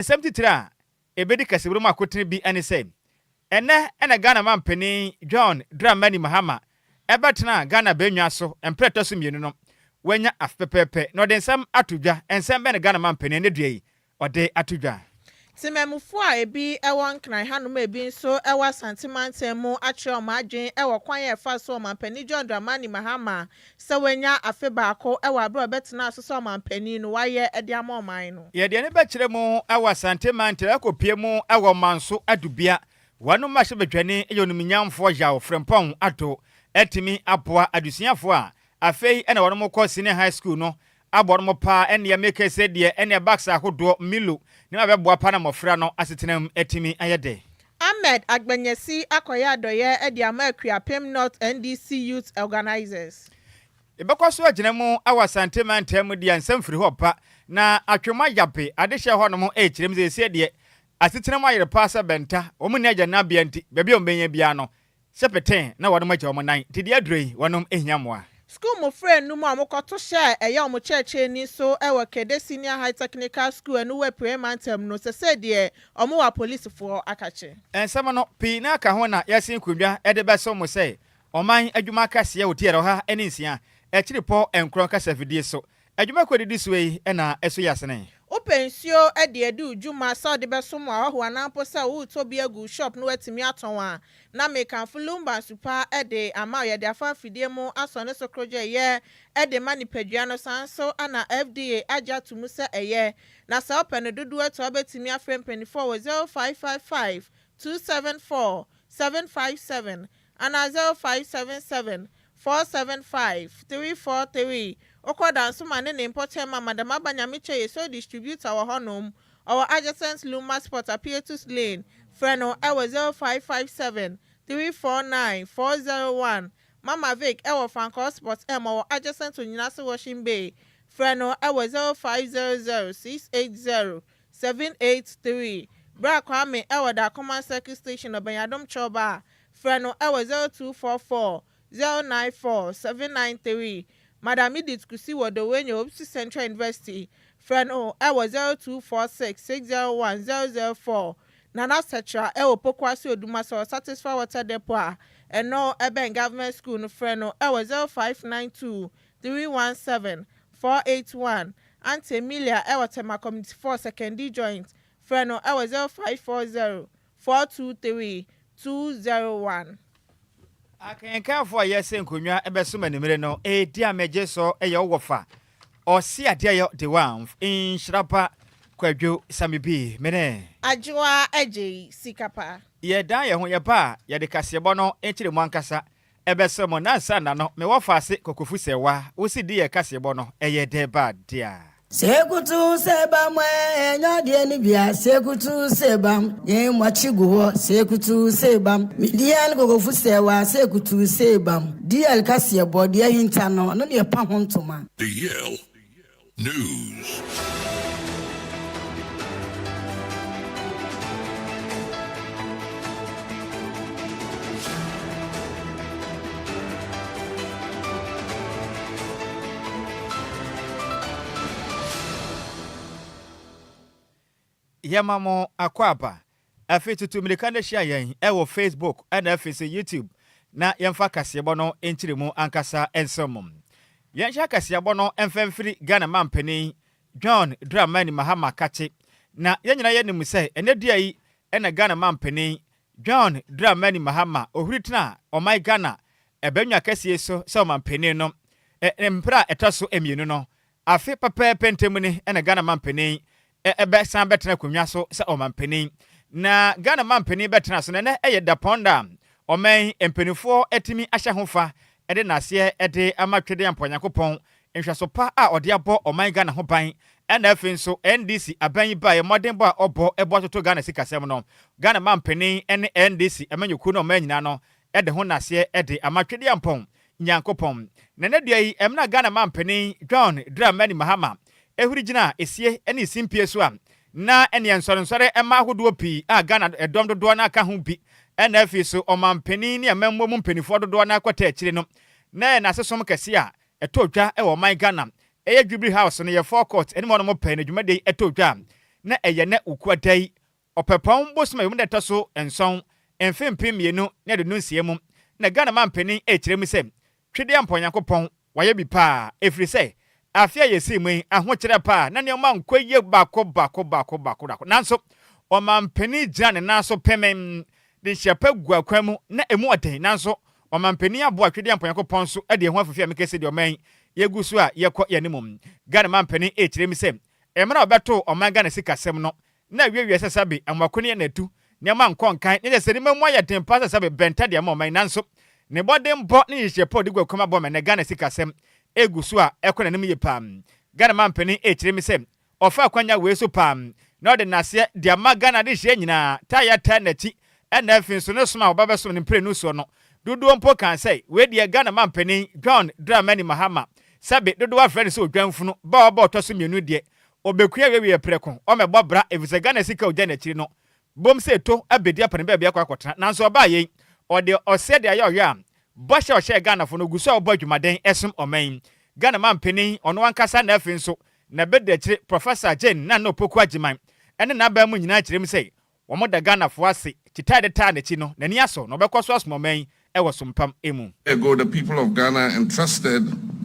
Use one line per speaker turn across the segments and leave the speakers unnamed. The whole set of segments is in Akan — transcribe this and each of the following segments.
73 ebedi kasiburu makotene bi ane say ene Ghana man pani John Dramani Mahama ebetena Ghana benwa so empreto so mienu no wanya afpepepe no de nsam atodwa ensam be ne Ghana man pani ne dua ode atodwa
Timemufo a ebi ewo nkran hanom ebi nso ewa santimantem mu akye o madwen ewo kwan ye fa so mampani John Dramani Mahama se wanya afe baako ewa abro betena asoso mampani no waye ede amoman no
ye de ne be kire mu ewa santimantem akopie mu ewo manso adubia wanu mahye bedwane eyonumnyamfo yawo frempon ato etimi aboa adusiafo a afei ena wono mokɔ senior high school no abor mo pa ene make say de ene backs ahodo milu ne mabeboa pa na mofra no asetenam etimi ayede
Ahmed Agbenyesi akoya adoye ede amakuapem North NDC Youth Organizers
ebekɔ so agina mu awasante mantem de ansam firi hɔ pa na atwema yape adehye hɔ no mo ekirem ze sie de asetenam ayere pa sa benta omu ne agya na bia nti baabi ombenya bia no sepeten na wono magya omo nan tidi adrei wonom ehiamoa
School mo friend no mo amokoto share eya omo cheche ni so ewo Kede Senior High Technical School enu we premantem no se de omo wa police for akache.
Ensama no pi na ka ho na yasin kwadwa ede beso mo say oman adwuma kase otiere ha eni nsia ekiripo enkron kasa fidie so adwuma kodidi so yi na eso yasene
Opensio ede edu juma so de beso mo ahwo anampo sa wo to bi agu shop no atimi aton a na mekanfo Lumba super ede ama ye de afa fidie mu aso ne sokroje ye ede mani padua no sanso ana FDA aja tumu se eye na sa opene dodo eto obetimi afrem 24 0555 274 757 ana 0577 475 343 Okoda nsuma ne important ma madam abanyamiche yeso distributor wa honum our adjacent Lumba Sport Apietus Lane freno ewo 0557 349 401 Mama Vic ewo Franco Sports our adjacent to Nyinase Washing Bay freno ewo 0500 680 783 Bra Kwame ewo da command circuit station Obanyadom Choba freno ewo 0244 094 793 Madam Edith Kusi Wodowenyo Opsi Central University friend ewo 0246 601 004 Nana Setra ewo Pokwasi Odumaso Satisfy Water Depot eno Eben Government School no friend ewo 0592 317 481 Auntie Emilia ewo Tema Community 4 Secondary Joint friend ewo 0540 423 201
Akenka fo yesen konwa ebesoma nimere no dia meje so eye wofa osi ade ayo de wan Nhyiraba Kwadwo Sammy bi mene
Adjoa Agyei Sikapa
ye dan ye ho ye pa ye de kasebo no enchire mu ankasa ebesomo na sanda no me wofa ase kokofu sewa wo si di ye kasebo no eye de ba dia
Sekutu sebam enya de ni bia sekutu sebam yen machiguho sekutu sebam midian gogofu sewa sekutu sebam DL kase body hinta no no ne pa hontoma
DL News.
Yamamo akwaba afi tutu mirikande share yen ewo Facebook and afisi YouTube na yemfa kasebo no enchiremu ankasa ensomum yensha kasebo no emfemfiri Ghana mampani John Dramani Mahama kache na yenyina yenim se enedua yi ena Ghana mampani John Dramani Mahama ohuritina omai Ghana ebenwa kasie so se mampani no empra etoso emienu no afi papa pentemuni ena Ghana mampani ebe san betena konwa so se omampani na Ghana mampani betena so ne eye daponda oman empanifo etimi ahye hofa ede nase ede amatwede amponyakopon nhwaso pa a ode abo oman Ghana ho ban ena afi nso NDC aban ba ye modern bo a obo ebo toto Ghana sikasem no Ghana mampani ene NDC amanyoku no manyina no ede ho nase ede amatwede ampon nyankopon na ne dua yi emna Ghana mampani John Dramani Mahama ehurigina esie ene simpie so a na ene nsore ema ahodo pi a Ghana edom dodo na aka ho bi ena afi so omampani ne amammo mu mpanifo dodo na akwata akire no na asesom kese a etodwa e wo man Ghana eye Jubilee House no ye forecourt ene mo no mo pa na dwumade etodwa na eye na ukwadai opepon bosoma yum deta so enson emfempem mienu na de nunsie mu na Ghana mampeni ekirem se twede amponyankopon waye bi pa efiri se afia yesi mu ahokyere pa na ne ma nkoye bako nanso o mampeni gyan na so pemen de hyepa guakwamu na emu oden nanso o mampeni abo twede amponyankopon so de ho afofia mekese de oman yegu so a yekọ yanimum Ghana mampeni ekirem se emra obeto oman Ghana sikasem no na wiye sesabe amakoni na tu ne ma nkonkan ne se ne mamu ayaden pa sesabe benta de ma oman nanso ne bodem bo ne hyepa de guakwamu abo me na Ghana sikasem egu so a ekọ nanim ye pam Ghana mampeni ekirem se ofa kwanya we so pam na de nase de ama Ghana de hye nyina taya ta na ti na afin so ne soma obaba so ne mpre nu so no dodo mpo kan say we de Ghana mampeni John Dramani Mahama sabe dodo wa friend so odwanfunu ba oba otoso mienu de obekua we preko o mebọ bra evise Ghana sika ogya na chiri no bom se to abedi apane ba bia kwakọtana nanso oba ye o de osede ayo ya bosha o she Ghana fo no guso obo dwumaden esum oman Ghana mampeni ono ankasa na afin so na bede chiri Professor Jane na no poku agiman ene na ba mu nyina chirem say wo mo da Ghana fo ase titade ta na chi no nani aso no bekoso asmo oman ewo sompam emu.
Ago, the people of Ghana entrusted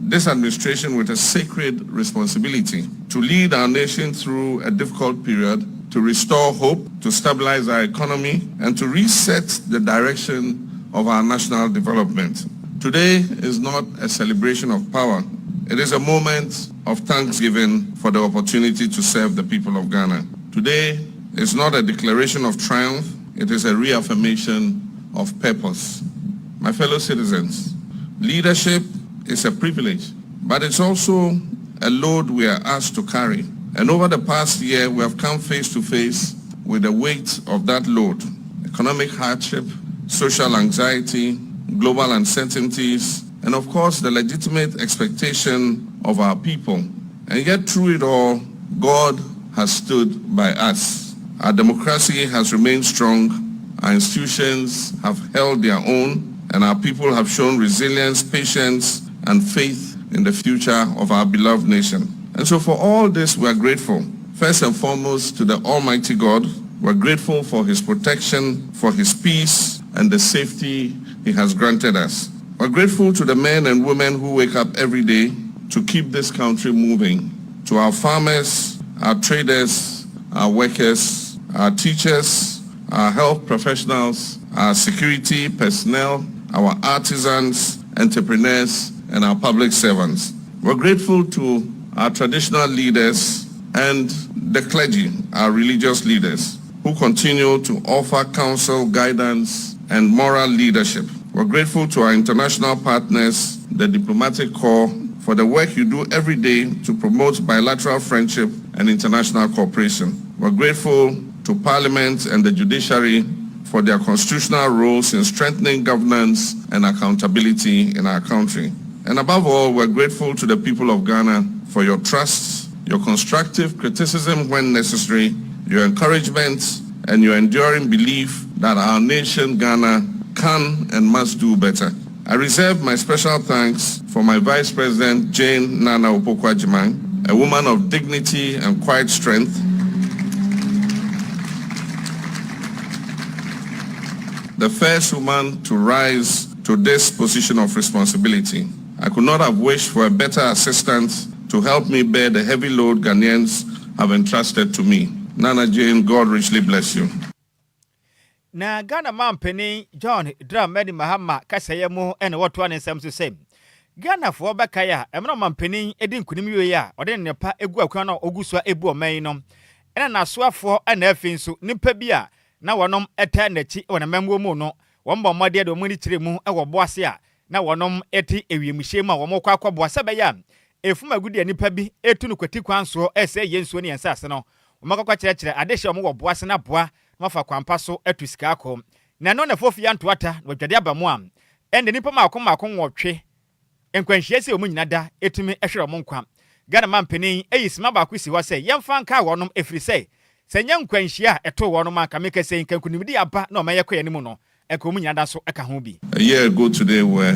this administration with a sacred responsibility to lead our nation through a difficult period, to restore hope, to stabilize our economy, and to reset the direction of our national development. Today is not a celebration of power. It is a moment of thanksgiving for the opportunity to serve the people of Ghana. Today is not a declaration of triumph. It is a reaffirmation of purpose. My fellow citizens, leadership is a privilege, but it's also a load we are asked to carry. And over the past year, we have come face to face with the weight of that load. Economic hardship, social anxiety, global uncertainties, and of course, the legitimate expectation of our people. And yet through it all, God has stood by us. Our democracy has remained strong. Our institutions have held their own. And our people have shown resilience, patience, and faith in the future of our beloved nation. And so for all this, we are grateful. First and foremost, to the Almighty God. We're grateful for His protection, for His peace, and the safety He has granted us. We're grateful to the men and women who wake up every day to keep this country moving. To our farmers, our traders, our workers, our teachers, our health professionals, our security personnel, our artisans, entrepreneurs, and our public servants. We're grateful to our traditional leaders and the clergy, our religious leaders, who continue to offer counsel, guidance, and moral leadership. We're grateful to our international partners, the diplomatic corps, for the work you do every day to promote bilateral friendship and international cooperation. We're grateful to Parliament and the judiciary for their constitutional roles in strengthening governance and accountability in our country. And above all, we're grateful to the people of Ghana for your trust, your constructive criticism when necessary, your encouragement, and your enduring belief that our nation, Ghana, can and must do better. I reserve my special thanks for my Vice President, Jane Nana Opoku Agyei, a woman of dignity and quiet strength, the first woman to rise to this position of responsibility. I could not have wished for a better assistant to help me bear the heavy load Ghanaians have entrusted to me. Nana Jane, God richly bless you.
Na Ghana mampeni John Dramani Mahama kasaya mu ene woto ne nsam so sem. Ghana fo bakaya emno mampeni edi nkunim yoye a ode nepa egu akwan na ogusua ebu oman no. Ene na soafo ana afin so nipa bi a na wonom eta nachi wona memwo mu no. Wombo mmode de omuni kire mu e wo boase a na wonom eti ewiemhye mu a wo mokwa akwa se be ya. Efuma gudi nipa bi etu no kwati kwanso ese yensuo ne yensase no. Womakwa kire adehye omo wo boase na boa mafa kwampa so etusika akọ na no na fofi yanto ata wadwade abamu am ende nipa makon wotwe enkwanhie se omu nyina da etumi ehwere omo nkwa Ghana mampeni eyisima ba kwisi ho se yemfa nka wonom efiri se senya nkwanhie a eto wonom aka meka se nkankunimdi aba na omaye koye nimu no eka omu nyina da so eka ho bi.
A year ago today we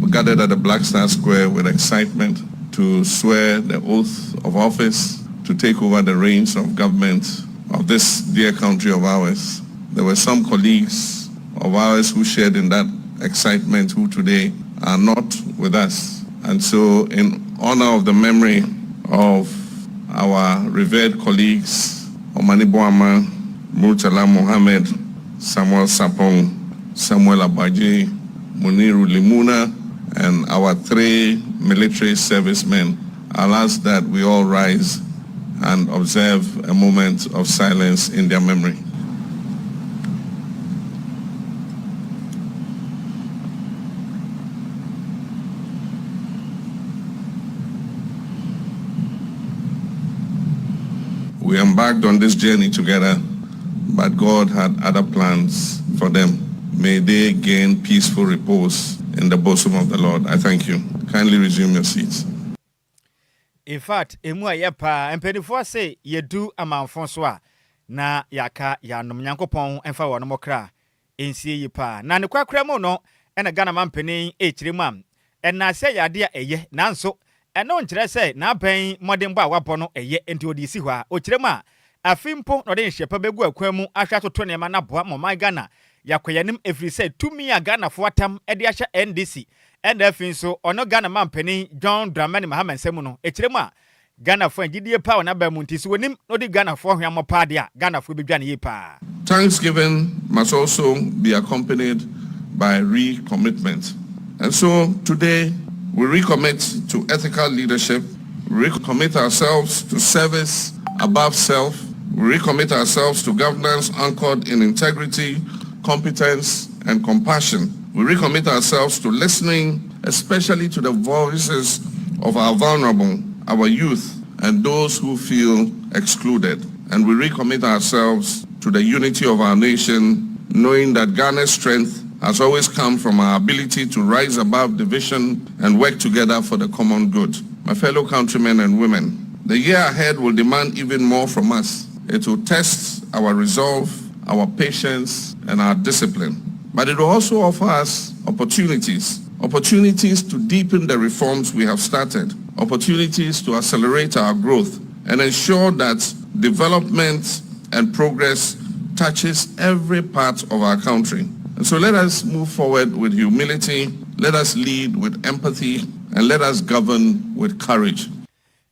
gathered at the Black Star Square with excitement to swear the oath of office to to take over the reins of government of this dear country of ours. There were some colleagues of ours who shared in that excitement who today are not with us. And so in honor of the memory of our revered colleagues, Omani Boama, Murtala Mohammed, Samuel Sapong, Samuel Agyei, Muniru Limuna, and our 3 military servicemen, I'll ask that we all rise and observe a moment of silence in their memory. We embarked on this journey together, but God had other plans for them. May they gain peaceful repose in the bosom of the Lord. I thank you. Kindly resume your seats.
In fact, emu yepa empenifo say yedu amanfo so a na yaka ya nom Nyankopon emfa wo no mokra ensie yipa. Na ne kwakra mu no ena Ghana mampeni echiremu am. Ena se yade a eye nanso eno nkyere se na ban modembo a wabɔ no eye enti odi si hɔ a okiremu a afimpo no de nhyepa begu akwa mu ahwa toto ne ma na boa mo Ghana yakoyanim efiri se tumi a Ghana fo atam e de ahya NDC and afin so ono Ghana mampeni John Dramani Mahama nsemu no ekiremu a Ghana fo agidie pa na ba mu nti so wonim no de Ghana fo hwammo pa de a Ghana fo bedwane yi pa.
Thanksgiving must also be accompanied by recommitment. And so today we recommit to ethical leadership, we recommit ourselves to service above self, we recommit ourselves to governance anchored in integrity, competence, and compassion. We recommit ourselves to listening, especially to the voices of our vulnerable, our youth, and those who feel excluded. And we recommit ourselves to the unity of our nation, knowing that Ghana's strength has always come from our ability to rise above division and work together for the common good. My fellow countrymen and women, the year ahead will demand even more from us. It will test our resolve, our patience, and our discipline. But it will also offer us opportunities to deepen the reforms we have started, opportunities to accelerate our growth and ensure that development and progress touches every part of our country. And so let us move forward with humility, let us lead with empathy, and let us govern with courage.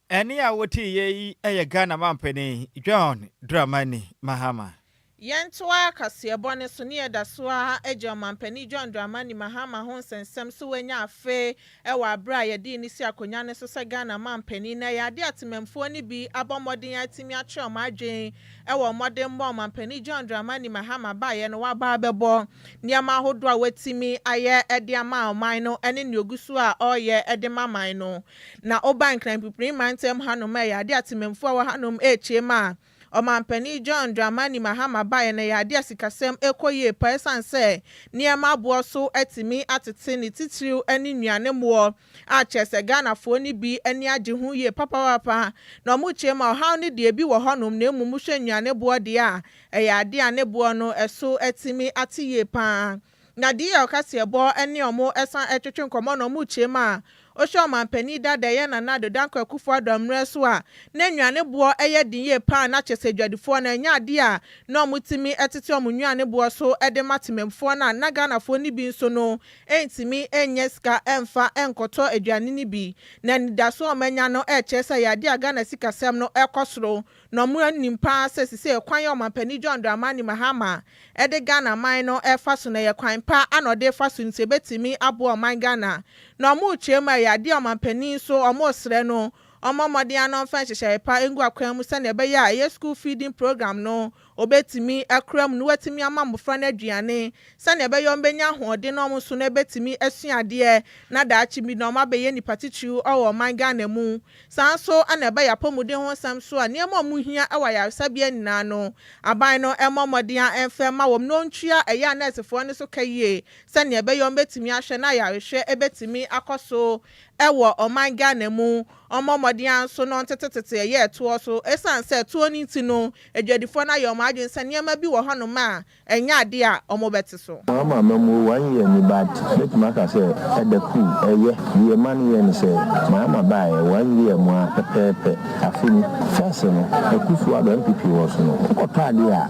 Eni awoti ye Ghana mampeni John Dramani Mahama.
Yentwa kasiebone so ne da so a Adjoa mampani John Dramani Mahama ho nsensem so wanya afe ewa abra ye di ni si akonya ne so se Ghana mampani na ya de atememfo ni bi abomoden atimi ache o madwen ewa modem bo mampani John Dramani Mahama ba ye no wa ba bebo niam ahodo a watimi aye ede ama oman no ene ne ogusu a oye ede maman no na oban kran pipiri mantem hanom ya de atememfo wa hanom echema Omampeni John Dramani Mahama baye na yade asikasem ekoye pesan se niema bo so etimi atete ni titiriu ani nuane mo a chese Ghana fo ni bi ani age hu ye papa na mu chema haw ni de bi wo honom na emu mu hwe nuane bo de a yade ane bo no eso etimi atiye pa na di okase bo ani omo esan etwetwe nkomo no mu chema Osho mampani dada ye na nado danko akufo adomre so a na nnuane bo eye din ye pa na chese dwadifo na nya ade a na omutimi etete omunnuane bo so ede matememfo na Ghanafo ni bi nso no entimi enyeska emfa enkoto aduane ni bi na nidaso omanya no chese yade a Ghana sikasem no ekosoro na mu animpa sesise kwan ye mampani John Dramani Mahama ede Ghana man no efa so na ye kwan pa anode fa so nsebetimi abo man Ghana na mu chema yade amampani so omosre no omomode anon fa hyehye pa engu akwan mu sane be ya school feeding program no obetimi akram no watimi amamfra na aduane sane be yo mbenya hoode no omso na betimi asuade na daachi bi no mabe ni patichu owo man Ghana mu sanso ana be ya pomude ho sam so a niam mu hia awa ya sabia nina no aban no emomode a emfa ma wom no ntwia eya nurse fo ne so kaye sane be yo betimi ahwe na ya hwe ebetimi akoso ewo oman Ghana mu omomodian so no tetetete ye to so esan se to ni ti no adwadifo na yo ma adwen se niam bi wo hono ma enya ade a omobeti so
mama mamu 1 year ni bad let maka say edaku eye ye man ye ni say mama buy 1 year mu pepepe afini first no ekufu ado MPP wo so no oto ade a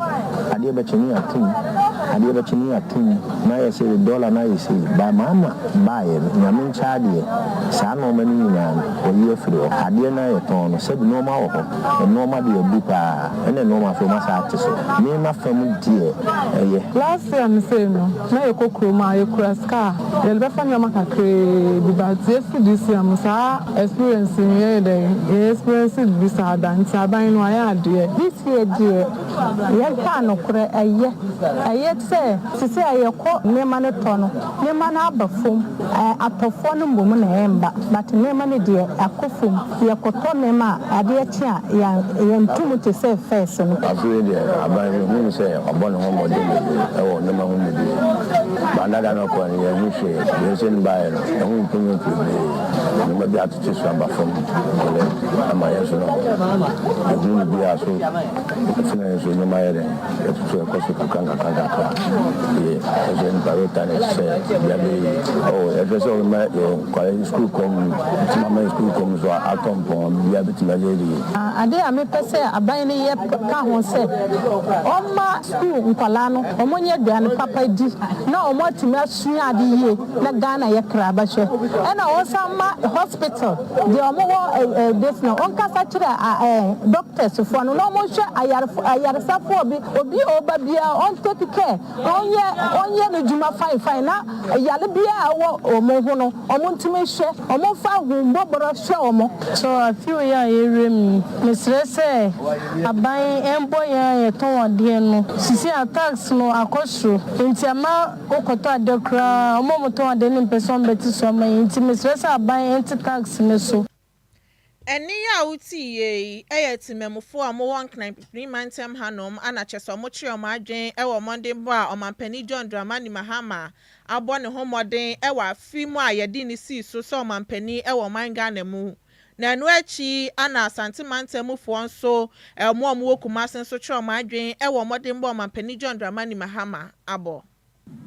ade be chini atum na ye say dollar na ye say ba mama buy nyame nchaade sa no mani nyina oyi afiro ade na ye ton no se bi no ma wo ho no ma de ebu pa ene no ma so ma sa ate so me ma fam die eye
last year me say no na ye kokro ma ye kraska ye be fa nyama kakre bi ba Jessy this year musa experience ye dey experience bi sa dan ti aban no aya ade this year die ye ka no kure eye se aye ko ne ma ne tono ne ma na abafom atofo no mbom na emba but ne ma ne die akofom ye koto ne ma ade achi a ye ntumu te se face no
afiri de aban hu se obon ho mode e wo ne ma hu mode ba ndaga no ko ye hu se ye se nba no hu ntumu te ne ma bi atuche so abafom ole ama ye so no hu bi aso fina so ne ma ye de tutu e ko so kanga ye je ne parle pas de ça ya be je so ma college school comme mama school comme so atom pon ya be timajeri
ade a me pese aban ne ye ka ho se oma school nkwala no omonye duane papa di na omotumi asu ade ye na Ghana ye kraba hwe e na osama hospital de omo this no on kasa kire doctors fo no omo hwe ayarsafo obi oba bia on take care onye no juma fine na yale bia wo omo ho no omo ntumi hwe omo fa humbo boro hwe omo so afiu ya yerem mesrese aban embo ya yeton ode no sisi attacks no akosro ntiama okoto adekra omo moto ade ni person beti so ma nti mesrese aban anti-tax ne so
eni ya uti ye eyetimemfo amo 1 mantem hanom anacheso mo kire omo adwen ewo Monday bo a omampani John Dramani Mahama abo ne homoden ewo afimu a yedi ni si so omampani ewo Ghana mu na anu achi ana asante mantemfo nso emo omo Kumase nso kire omo adwen ewo Monday bo omampani John Dramani Mahama abo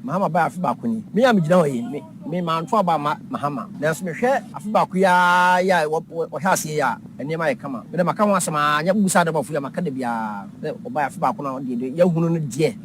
Mahama ba afiba kuni me am gina oyi me manto aba Mahama na so me hwe afiba ku ya wo hase ya ene ma kama me maka ho asema anya busa da bafu ya maka da bia oba afiba ku na de ya hunu no de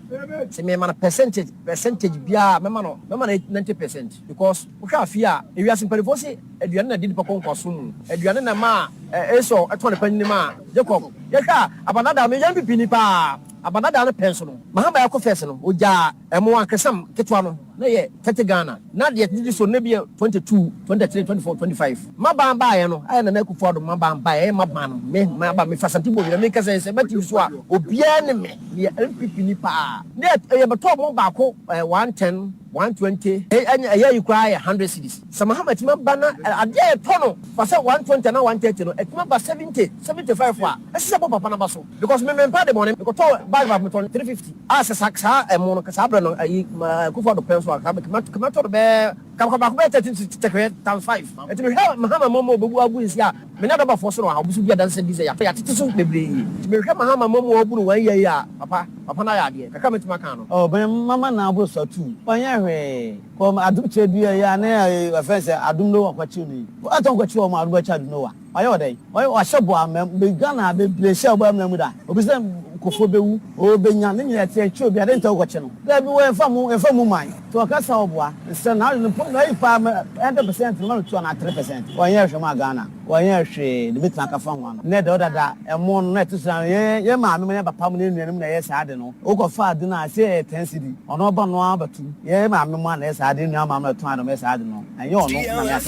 se me man percentage bia me man 90% because wo hwe afia ewiase mpalifo se aduane na di pa konkoso mu aduane na ma eso eto ne panni ma Jacob ya hwa abanada me yan pipini pa abanada no pension Mahama ya ko fese no oja emo akesam ketwa no na ye 30 Ghana na de di so na bia 22 23 24 25 maban ba ye no aye na akufo do maban ba ye maban no me maba me fasanti bo na me kase se beti so a obia ne me ye MPP ni pa na ye beto mo ba ko 110 120 anya you cry 100 cedis some Mahama tima bana ade e tono fa say 120 na 130 no etima ba 70 75 wa ese bo papa na ba so because me pa de money because to bag ba me 350 asa saksa e mo no kasa bra no ayi kufo do penso aka kama to be kama ba ko 30 take times 5 etimi Mahama momo obu abu isia me na do ba force no a obusu bia dan se dize ya tete so bebre me hwe Mahama momo obu no wan ye ya papa na ya de kaka metima kan no
oh ben mama na abu so tu onya hwe ko adum che bia ya na offense adum no kwachi ni aton kwachi o ma adum kwachi adum no wa oya odai oya wa shebo am be Ghana be blese obo am na mu da obi se kofo bewu o benya ne nyina tie twa obi ade nta kwachi no da bi wo enfa mu man to akasa oboa se na no po na ipa 100% no 2 na 3% oya hwe ma Ghana oya hwe de bitina ka fa ho no ne de odada emo no etisa ye ma me papa mu ne nuanum na ye sa ade no o ko fa ade na se 10 cedi ono ba no abatu ye ma me mu na ye sa ade nu ama me to ade me sa ade no enye ono na ya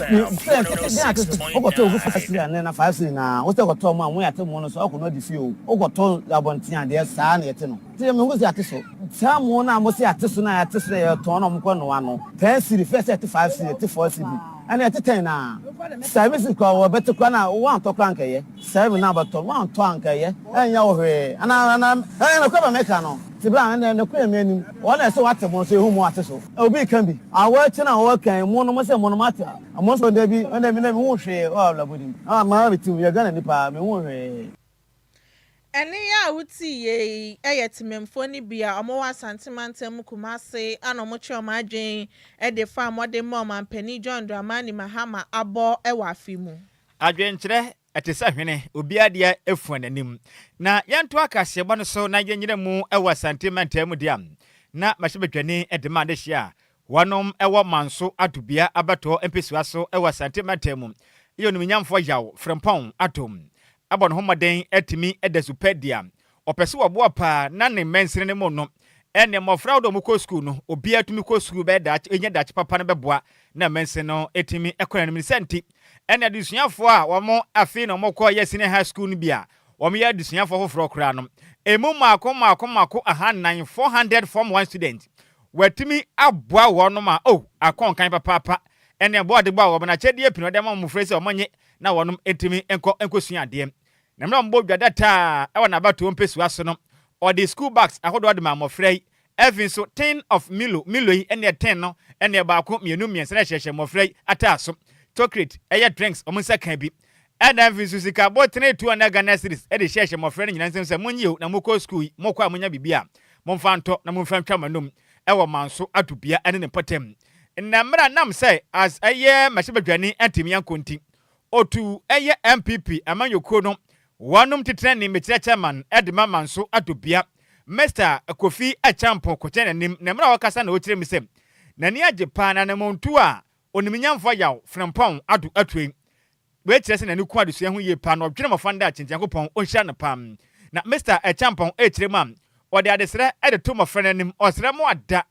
o ko to o fa cedi na 5 cedi na o te ko to mu ya te mu no so o ko no di fi o ko to abontin ade sa na ye te no te me ngo si ate so sa mu na mo si ate so na ya te so ye to no mo ko no ano 10 cedi first 5 cedi 4 cedi ana ya te 10 na service ko wo beto kwa na wo antọ kwa nkaye service na beto wo antọ nkaye enya wo hwe ana kwa ba meka no tibra na kwa emianim wo na se wate mo so ehu mo ate so obi kan bi awo chi na wo kan mo no mo se mo no mate mo so da bi na mi wo hwe o labodi ma bitim ya Ghana nipa me wo hwe
ene ya wuti ye eyetimemfo ni bia omowa santimantem kumase ana omochi omadwen e de fa mode mo mampani John Dramani Mahama abo e wa afimu
adwen kire etesa hwene obi ade efu ananim na yanto akase bo no so na yenyina mu e wa santimantem dia na mahebedwane e de ma de hia wanom e wo manso adubia abato empesua so e wa santimantem yonum nyamfo yawo frempon atom abon homaden etimi edesupedia opese wobo pa na ne mensene ne mo no ene mofra do mu ko school no obi atumi ko school be da enya da papa ne beboa na mense no etimi ekora ne senti ene adusuafo a womo afi no mokọ yesine high school no bia womo ya adusuafo hofro kra no emu mako ahan 400 form 1 student watimi aboa wono ma akon kan papa ene board bo wo na chede epino de mo frese omonye na wonom etimi enkosua ade na mra mbo dwada e wana bato mpesu aso no or the school bags ahodo de ma mofrei even so 10 of milo ene 10 no ene baako mienu miense hyehyɛ mofrei ataso chocolate eye drinks omunsa kan bi and even so sika botene to na Ghana series e de hyehyɛ mofrei nyina nsem se munyi na moko school moko amunya bibia momfanto na momfam twamanum e wo manso atubia ene ne potem na mra nam say as eye mahebedwane antimi yankonti otu eye MPP amanyoko no wanum titrani mekyerɛ chairman edma manso atobia Mr. Kofi Achampo kotene nim na mra wakasa na okyerɛ mi sɛ nani agye pa na namontu a oniminyamfo yaw frempon adu atwen we kyerɛ sɛ nani ku adusua ho ye pa na odwene mafanda akyenkyankopɔn onhya ne pam na Mr. Achampo ekyerɛ mam ɔde adesrɛ ede to mafrɛ nim ɔsrɛ mo ada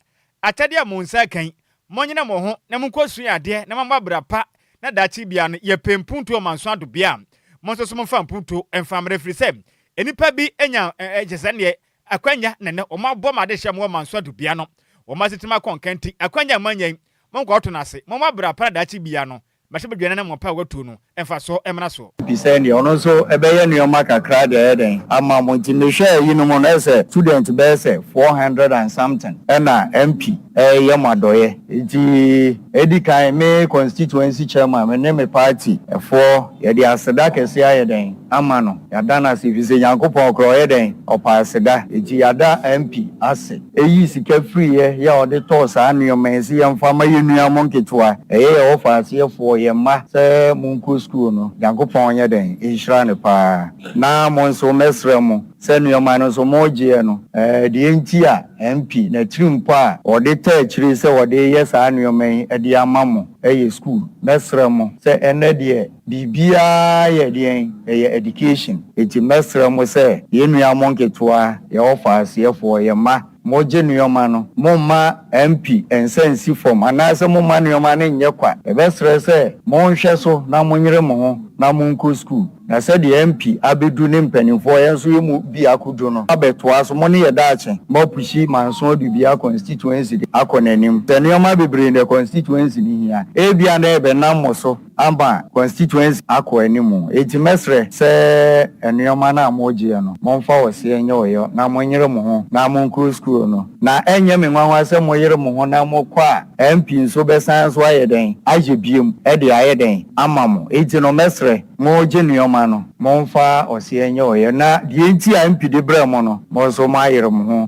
atade a mo nsa kan monyina mo ho na monkɔsua ade na mambabra pa na dachi bia no ye pempuntu o manso ado bia monso so mfa mpuntu emfamre firi sem enipa bi enya jesane akwanya nene o mabɔ ma de hye mo manso ado bia no o masetima konkanti akwanya manyan monko oto na ase mambabra pa dachi bia no mahebedwane na mo pa watu no emfa so emra so
bisani ono so ebeye nuoma kakra de eden ama mo ntimehwe yinom no ese student be ese 400 and something na MP yemadoye iti edikan me constituency chairman me ne me party for ye de aseda kese ayeden ama no yada na sivise yankopon kro yeden opa aseda iti yada MP ase eyi sika free ye ode to sa nuoma esi yemfa ma yenuamo nketwa ye ofa ase for ye ma se munku school no yankopon yeden inshira ne pa na monso mesremo se nuoma no so moje no de enti a MP na trimpo a ode chiri se wode yesa anuomen ede amamo eye school mesremo se enede bibia ye de education eti mesremo se ye nuamo nketoa ye ofase for ye ma moje nuoma no momma MP ensensi form anase momma nuoma ne nyekwa ebesre se monhwe so na monyere mo ho na monko school na se de MP abedu ne mpanimfo yenso yemu bi akodo no abetoa so mo ne ye daache mo pushi manso du bia constituency akonanim tenuoma bebre ne constituency ni hia ebia na ebe na moso amba constituency akoanimu eti mesre se enuoma na moje no momfa wose enye oyo na monyere mo ho na monko school no na enye me nwanwa se moyere mo ho na mokwa MP nso besan so ayeden aje biem e de ayeden amamo eti no mesre moje nuoma no monfa ose enye oyo na die enti a MP de bramo no mo so mayere mo ho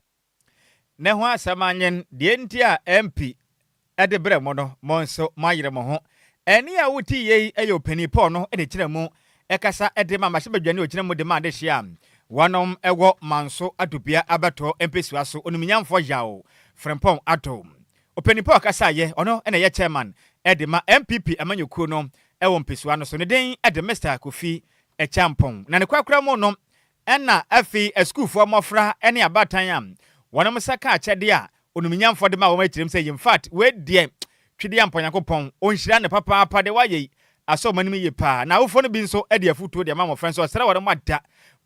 ne ho asamanyen die enti a MP ede bramo no mo so mayere mo ho eni a wuti ye eyo penipo no ede kire mu ekasa ede ma mahebedwane okire mu de ma de hia wanom ewo manso adubia abato empesua so onuminyamfo yawo frempon atom openipo akasa ye ono ene ye chairman ede ma MPP amanyoko no ewo mpesua no so ne den ede Mr. Kofi Echampon na ne kwakura mu no ena afi school for mofra ene abatan am wanom saka achede a onuminyamfo de ma wo machirim say in fact we de twede amponyankopon onhyira ne papa apa de waye aso manim ye pa na wofo no bi nso ede afutuo de ma mo friends so sere wore mo ada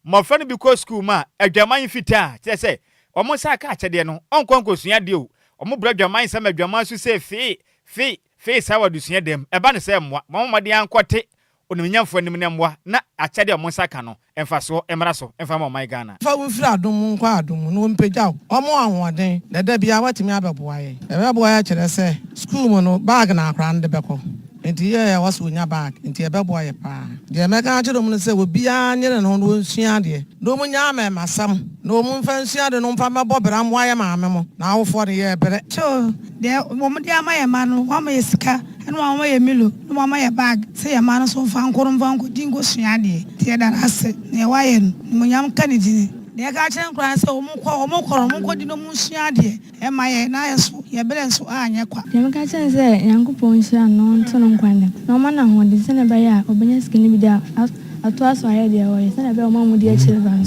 mo friend bi ko school ma adwaman fita tie se omo saka achede no onkonkosua de o omo bra adwaman sam adwaman so se fe face how do see them eba ne say mwa mama de ankote onimnyamfo anim ne mwa na achade o monsaka no emfa so emra so emfa ma my Ghana
fa wo fira adom nkwa adom no mpagya omo ahoden dada bia watimi abeboa ye ebeboa ya kire se school mo no bag na akra nde beko enti ye was wonya bag enti ebeboa ye pa de meka akire mo se obi anyere no no nsua de no mo nya ma masam no mo mfa nsua de no mfa mabo bra mo aye maame mo na awofo de ye bere
so de mo de amaye ma no wa ma yesika eno wa ma ye milo no ma ye bag se ye ma no so fa nko dingo sua de tie da ase ne wa ye mo nyam kanidi ne ga chen kran se o mo di no mo sua de e ma ye na ye so ye bere so anye kwa
de ga chen se yankopon sua no nto no nkwane no ma na ho de se ne ba ya obenya skini bi da ato aso aye de o ye se ne ba o ma mo de children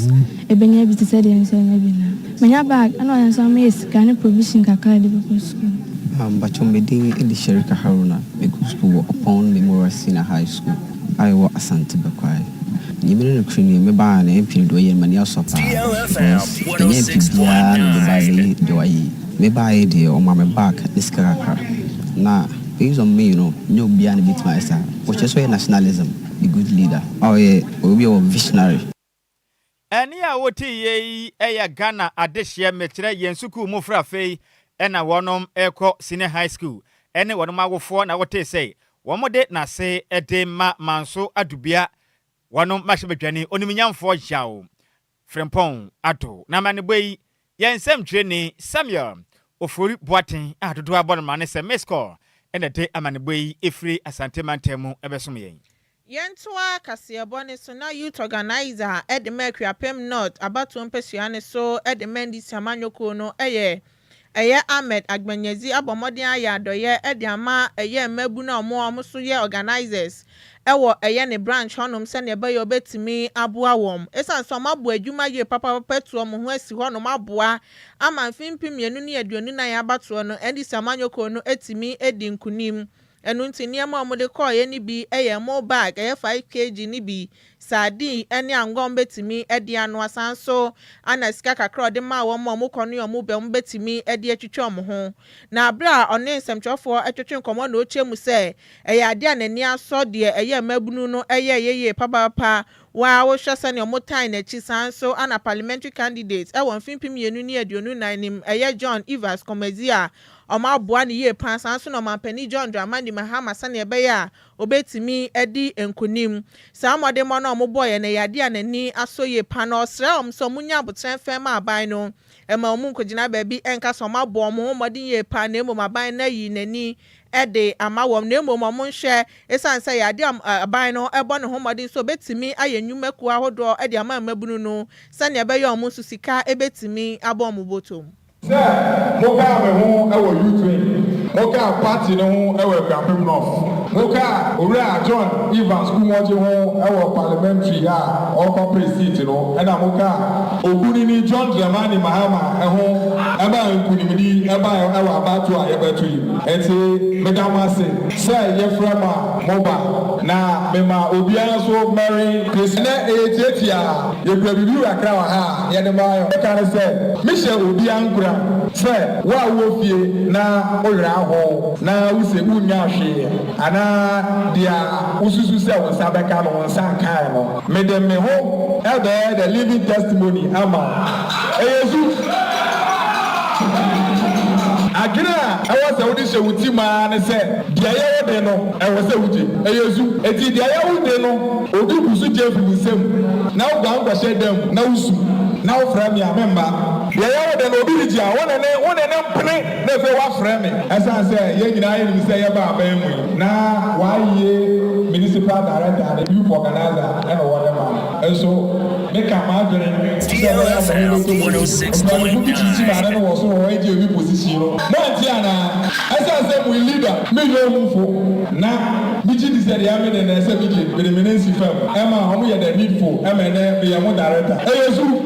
ebenya bi se de nso nya bi na menya bag ana o nso ma yeska ne provision kakra de be school
Bachomedin in the Sherika Haruna, because school upon Memorial Senior High School. I was a Santa Bequai. You mean a creamy, me buy an MP do a mania sopa. DLFM 106.9 do I me buy a deal on my back this character. Now, based on me, no beyond bit myself, which is why nationalism, a good leader. Oh, yeah, will be a visionary.
Any awoti ye eya Ghana adeshia metre yensuku mufra fei ena wonom eko senior high school ene wonom agofo na wote say womode na se edema manso adubia wonom mashebedwane oniminyamfo yawo frempon ato na maneboi yensem training Samuel ofori boaten adodo abonma ne se mesco ene de amaneboi efri asante mantemu ebesom yen
Yentua Kasiabone so na youth organizer at the Mercury Pem North about to Mpesiane so at the Mendi Samanyoko no Eye Ahmed Agbenyezi abomodian ya doye e de ama eye mabu na omo so ye organizers ewo eye ne branch honom se ne be yo betimi aboa wom esan so mabu adwuma ye papa petu omo ho asi honom aboa ama mfimpi mienu ne aduonu na ya bato no endi Samanyoko no etimi edi nkunim enu nti niema omode call ye ni bi eye mo bag eye 5 kg ni bi sadi ene angom betimi edi anu asanso ana sika kakra de ma wo mo kono omo be mo betimi edi atwetwe omo ho na bra one nsɛmtwefo atwetwe nkomo na ochemu se eye ade anani aso de eye mabunu no eye yeye papa wa wo hwese ne omo tan na chi sanso ana parliamentary candidates e won fimpim yenu ni aduonu nanim eye John Evans Komezia Oma boa ni ye pan sanso no mampani John Dramani Mahama sane ebe ya obetimi edi enkunim sa mode mo na omo boye na yade anani aso ye pan osra omso munya botren fem aban no ema omu nkogina baabi enka so ma bo mo modin ye pan na emo maban na yi nani ede amawom na emo mo nhwe esansa yade aban no ebo ne ho modin so betimi ayenwumaku ahodo ede ama mabunu no sane ebe ya omu susika ebetimi abom botom
Moka me ho e wo youth moka party no ho e wo Kwapem North moka ora John Evans kumoje ho e wo parliamentary ha o corporate seat no e na moka oguni ni John Dramani Mahama e ho e ba nkunimidi e ba e wo abatu a ye betu yi enti medama se ye frama moba na mema obiara so Mary Christina etia ye kwabibi akra wa ha ye de ma yo ka se Michelle obiara Fred, wa wo fie na oyra ho na usebu nya hwe ana dia ususu se wo sabeka no won san kan no me dem me ho the living testimony ama eyesu agina ewo se wodi se wuti ma ne se dia ye wo de no ewo se wuti eyesu eti dia ye wo de no odu busu je fu nsem na wo gba ngwa she dem na usu na wo fra mi amemba ya de no bi ji a wonene mpene na fe wa fra me esa se ye nyina ye ni se ye ba aban mu na wa ye municipal director and youth organizer and what man enso make am adwene DLFM 106.9 no was so e je position no ti ana esa se mu leader me yo mfo na bi ji se ya me na se bi je benemenensi fam e ma homo ye the needful e me na be ye mo director eyesu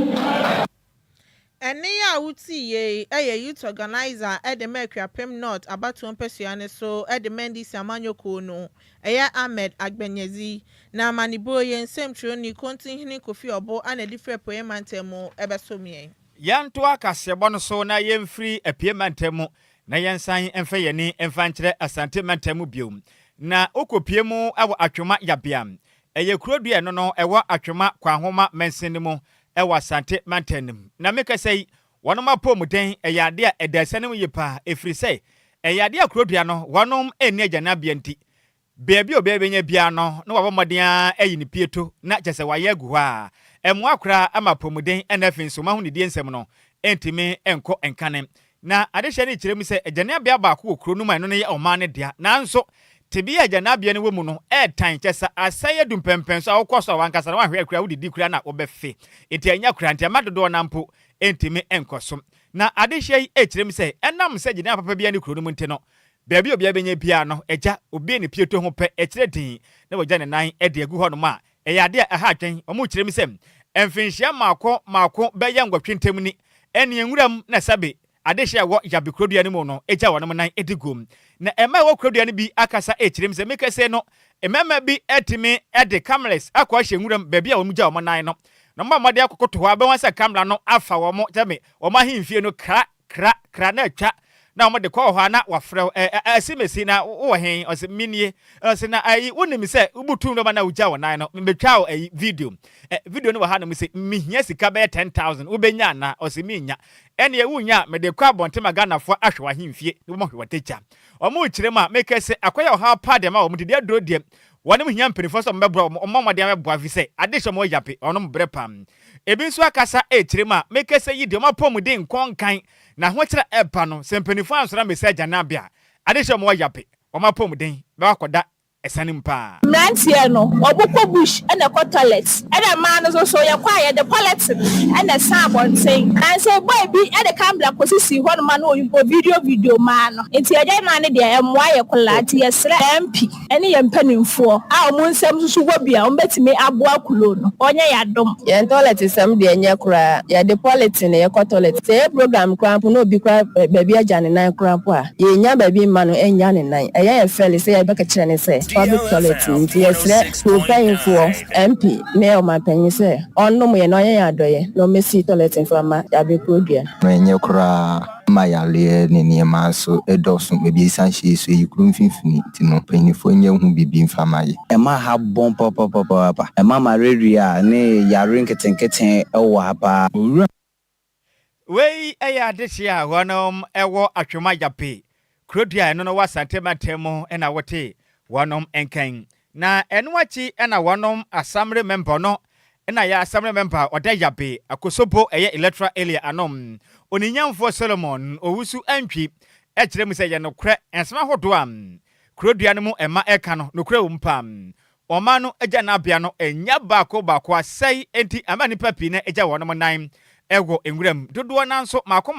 Enia uti ye youth organizer at the Mercury Pem North about to Mpesiane so at the Mendi Samanyoko no Eya Ahmed Agbenyezi na manibo yen same troni continue kofi obo and a different poemantemo ebesomie
Yanto akasebo no so na yemfiri apiemantemu na yensan emfa yeni emfa nkyere asante mantamu biom na okopie mu awo atwoma yabiam eye kurodua no no ewo atwoma kwanhoma mensenimu ewo asante mantanim na mekasei wonom apomuden eyade a edasanem yipa efrise eyade a kurodua no wonom eni agana bianti bebi obebenya bia no na wabomodea eyini pieto na kyese waye gu ha emu akra ama pomuden enafin so ma hu ne die nsem no entimi enko enkane na adehye ne kyerem se agana bia ba ko okro no man no ye oma ne dia nanso tebi agana bia ne wemu no tan kyesa asaye dumpempen so awokoso wankasa na wahwe akra wudidi kura na obefe enti anya kura enti amadodo na mpo entimi enkoso na adehye kyerem se enam se agana papa bia ne kro no nte no bebi obi abenya bia no eja obi ne pieto ho pe ekyeredin na wagya ne nan ede agu ho no ma eyade a ha twen omu kyerem se emfinhia maako beye ngwatwentem ni ene enwuram na sabe adehye wo yabe krodua ne mu no eja wonom nan edigom na ema wo krodua ne bi akasa kyerem se mekase no emema bi etimi ede cameras akwa hye enwuram bebi a wo mugya wo nan no na mmamade akokoto ho abenwansa camera no afa wo mo jame wo mahimfie no kra na atwa na mo de kwa ho na wafrɛ asimesi na wo hen ose minie ose na ayi wonim sɛ ubutum no ba na ugya wonan no mbetwa ayi video no wa ha no se mihia sika be 10,000 ubenya na ose minya ene ye wunya me de kwa abontema Ghanafo ahwe wa hemfie no mo hwe watecha omo kyerem a mekese akoya ha pade ma omo de adrodie wonem hia mpenifo so mbebro omomode amebro afi sɛ adehye mo yape onom brepam ebi nso akasa kyerem a mekese yi de mapomuden nkonkan na ho kyerɛ eba no sempenifo ansora message na bia adehye mo yape omapomuden be wakoda esanim pa
mrantie no obukọ bush ene ko toilet ene ma no so ye kwa ye de toilet ene sabonten and say boy bi ene camera ko sisi ho no ma no video ma no enti agye ma ne de emwa ye kolati ye sra MP ene ye mpanimfo a omu nsem susu go bia o betimi aboa kulo no onye ya dom ye toilet sem de enye kura ye de toilet ne ye ko toilet say program krampo no bi kwa baby agya ne nan krampo a ye nya baby ma no enya ne nan eye ye fele say ye beka kire ne say public toilet yes so paying for MP mayor my penny say on no me no ya adoye no mesi toilet infama ya be produce
no enye kura mayale ne niema so edoso mebi sanhye so yikuru mfimfini tino penifo nye hu bibi infama ye
ema ha bon papa ema malaria ne yare nketenketen ewo hapa
wei eya adehye a wonom ewo atwoma yape krodua eno no wasante matemo ena wote wonom enkan na enwachi ena wonom assembly member no ena ya assembly member oda yabe akosopo eye electoral area anom oninyamfo Solomon owusu antwi ekyerem se ye no kre ensema hodo am krodua no mu ema eka no no kre wumpam oma no agya na bia no enya baako asai enti amani papi na agya wonom nan ego enwuram dodo nanso mako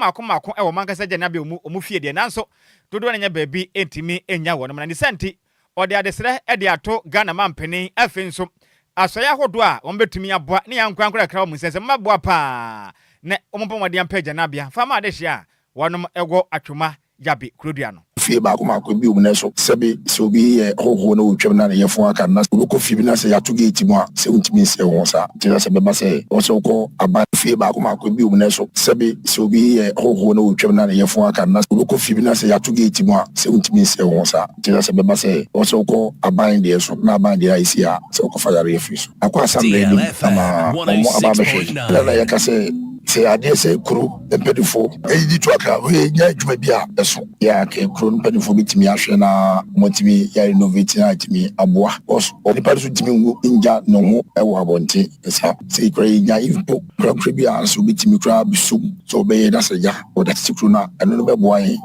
ewo mankasa agya na bia omu fie de nanso dodo na nya baabi entimi enya wonom na ni senti ode adesre ede ato Ghana mampeni afenso asoya hodo a ombetumi aboa ne yankwankura kra mu sese maboa pa ne omompomode ampagya na bia fama adehye a wonom ego atwoma yabe krodua no
fie ba ko mako bi umne so sebe so bi hoho na otwem na ye fon aka na ko fi bi na se ya to gate mu a se untimi se won sa tira se beba se o so ko aba fie ba ko mako bi umne so sebe so bi hoho na otwem na ye fon aka na ko fi bi na se ya to gate mu a se untimi se won sa tira se beba se o so ko aban de so na aban de isi a se ko fa yare fi so akwa assembly ni ama aba be na ya ka se se ade se kru empedifo eyi to aka we nya adwuma bi a eso ya ke kru empedifo bitimi ahwe na motimi ya renovate na timi aboa os onipa so timi nja no ho ewo abonte esa se kra nya ifo kra bi a so bitimi kra bisu so be na se ya o da tikru na eno no be boa yin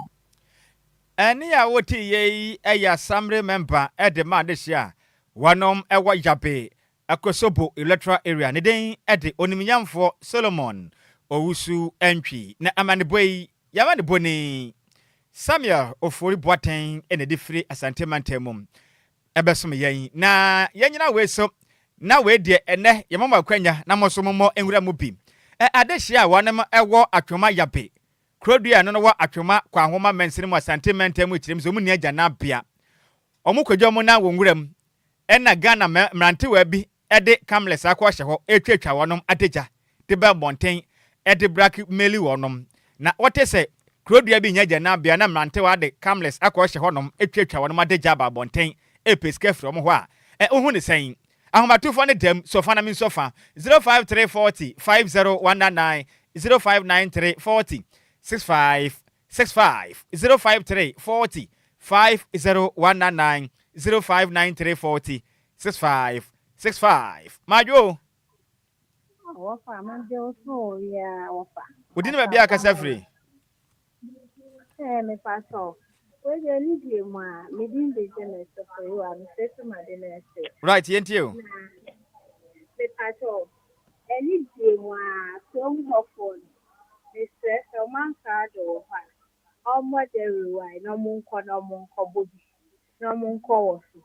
eni ya woti ye eya assembly member edema adehye wonom ewo yabe akosobo electoral area ne den ede onimnyamfo Solomon owusu entwi na amaneboyi yamaneboni Samuel ofori boaten ene difri asante mantemum ebesom yen na yenyina we so na we de ene yemama kwanya na mosomomo enwura mu bi adehye a wonem ewo atwoma yabe krodua no wo atwoma kwa homa mensene mu asante mantemu kirem so mu ni agya na bia omukwadwo mu na wonwuram ena Ghana mrante wa bi ede camless akwa hye ho etwetwa wonom adeja de ba bonten ede black meli wonom na wote se Krodia bi nyaja na bia na mrante wa de camless akọ hye honom etwetwa wonom ade jaba bonten epeska from ho a ohu ne sen ahomatufo ne dem sofa na min sofa 05340 50199 059340 6565 05340 50199 059340 6565 Majo
Wafa manje oso ya wafa.
Udini ba bia kasa free.
Me paso. We je ni die mo a me din de je na so for you am say to my dinner say.
Right, yenti you.
Me paso. Any die mo a so mo phone. Me stress o man ka do ha. Omo de rewind no mun ko bobi. No mun ko wo so.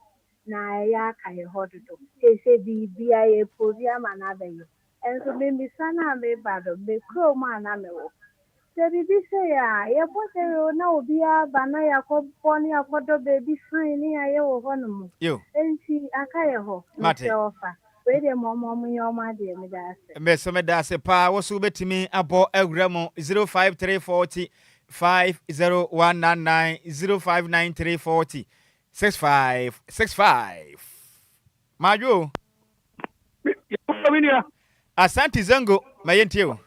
Na ya ka he hododo. Say bi aye podia manabe. And so me sana me bado me crow man na me wo. Se bibi se ya ye botere na obi aba na yakobọ ni akodo baby fine ni aye wo hono mu.
Yo.
Enti aka ye ho.
Mate.
Ofa. We de momo mu yoma de me da se.
Me so me da se pa wo so betimi abo awura mu 05340 50199 059340 6565 Majo. Asante Zango mayentio.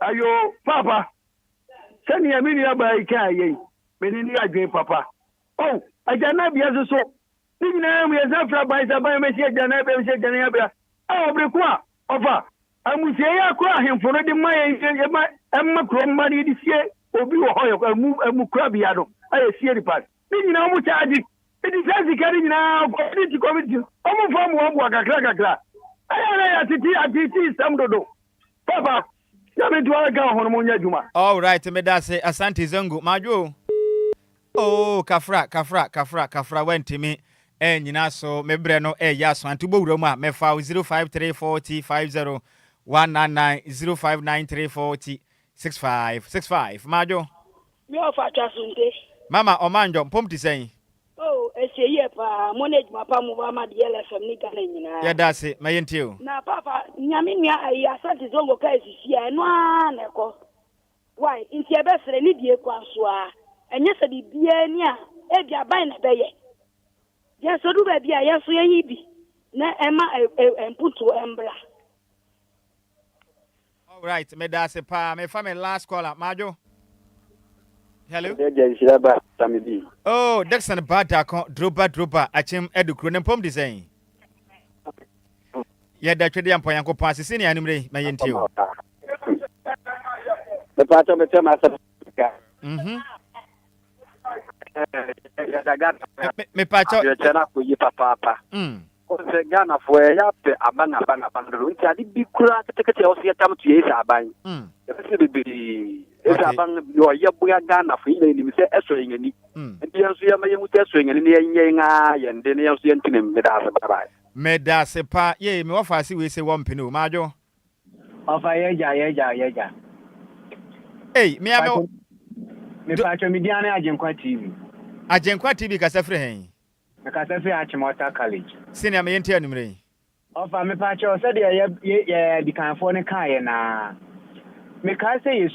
Ayo papa. Sani ya mini aba ikaye. Menini Agyei papa. Oh, ajana bia so. Ni na mu ya zafra ba isa ba me se ajana be se ajana bia. Ah obreku a ofa. Amusie ya kura ahemfo no de maye emma kuro mari di sie obi wo hoyo amu kura bia do. Aye sie ripas. Ni na mu charge. Edi sazi kari ni na community committee. Omu famu wo kakra. Atiti samdodo. Papa, yabe tuwa ka hono munya juma.
All right, me da say asante Zango Majo. Oh, kafra went me nyina so me bre no ya so antubo wura mu a me fa 05340 50199 059340 6565 Majo.
Me ofa twasunte.
Mama Omanjo pomti sen.
Oh, ye pa manage mapa mu ba ma DLFM ni Ghana nyina.
Ya da se mayentio.
Na papa nyame nua ayi asante Zongo ka esisi eno a na ko. Why? Inti ebe sere ni die kwa so a. Enye se bibia ni a e bia ban na beye. Ya so du ba bia ya so ye bi. Na ema emputu embra.
All right, me da se pa me fa me last caller Majo. Hello.
Nhyiraba Sammy.
Oh, Dexon Badako, Droba, Achim Edukru, and Pom design. Yeah, that Tredian Poyanko passes in anime, my intio.
The part of the term as
me patch
your channel for you, papa. Ghana for a yap, a banana, the big crack, take a tail, see a time to yes, I buy. It's about your Yabuya Ghana for you, say, eswing any. And the answer may you swing and then the answer him with us.
Me da se pa, ye, me offer see we say 1 pinu, Majo.
Of a ya.
Hey, me abo.
Me patch me Diana Agyei TV.
Agyei TV Casafre hen.
The Casafe Achimota College.
Senior me enti anumre.
Of a me patch said the California car na. Me can say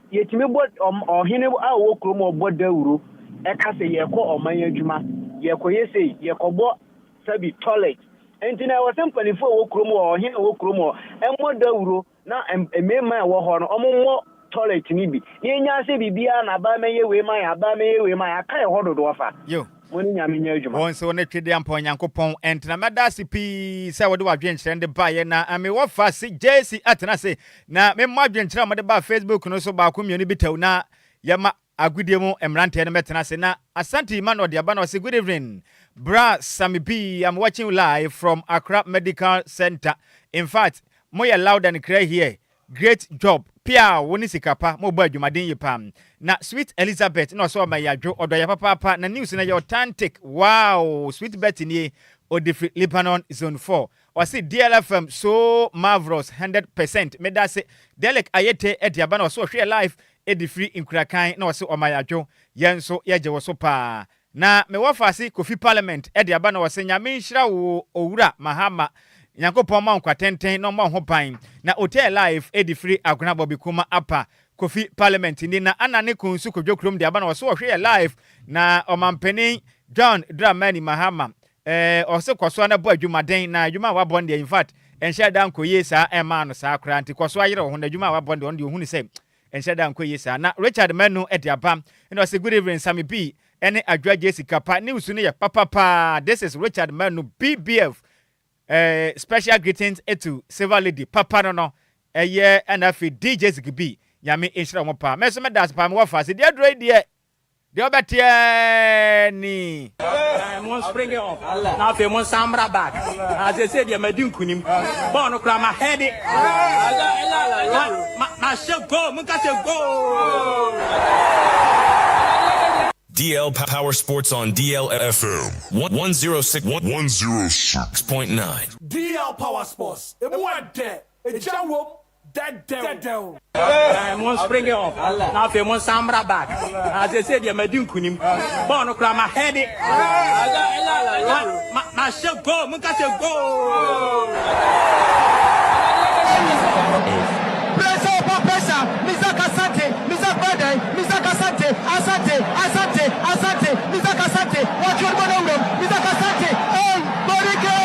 yet me bought or he never walk room or board the uru. I can say ye call or my juma. Ye ko ye say ye ko bo sabi toilet. And then I was simply for walk room or he walk room or and what the uru now and me my war horn or more toilet nibi. Ye nya say bibia na ba me ye we my akai hodo do offer.
Yo.
Once
on a Tridian point, Uncle Pong, and Namadasi P. So, what do I drink and the buyer now? I mean, what fast Jessy Atanase. Now, me margin tram about Facebook and also about community na Yama Agudemo and Rante and Metanase. Now, Asante man or the Abano say good evening. Bra Sammy B. I'm watching live from Accra Medical Center. In fact, more loud than cry here. Great job. Pia woni sikapa mo bo adwumaden yepam na Sweet Elizabeth no so ma yadwo odo ya papa na news na your authentic. Wow, Sweet Betty ni Odifri Lebanon zone 4 or say DLFM so marvelous 100%. Me da say Delek Ayete ediaba na so hwe live Edifri Nkurakan na so ma yadwo yen so yeje wo so pa na me wo fa se Kofi Parliament ediaba na so nyame nhira wo owura Mahama Yankopon ma nkwa tenten no ma ho ban na hotel life edi free agona bobi kuma apa Kofi Parliament ni na anane kunsu kodwo krom de aba na so hwe live na omampeni John Dramani Mahama ose kwaso na bo adwumaden na adwuma wa bonde in fact enhye dan koye saa ema no saa kra nti kwaso ayere ho na adwuma wa bonde on de ohunu se enhye dan koye saa na Richard Manu ediaba na ose good evening Sammy B ene Adjoa Agyei Sikapa news ne ye papa this is Richard Manu BBF special greetings to Silver Lady papa no eye na fi DJ Zigby yame enhira mo pa meso me das pa me wo fa se de adro de obetie ni
mon spring off na fe mon samra back as I said ya madin kunim ba no kra ma head ma should go mun ka se go
DL Power Sports on DLFM 106.9
DL Power Sports
mon spring off na fe mon samra back as I said ya madin kunim ba no kra ma head ma should go mun ka se go
pressure Mizaka Sante Mizaka Sante Asante Mizaka Sante watch your ball Mizaka Sante Borike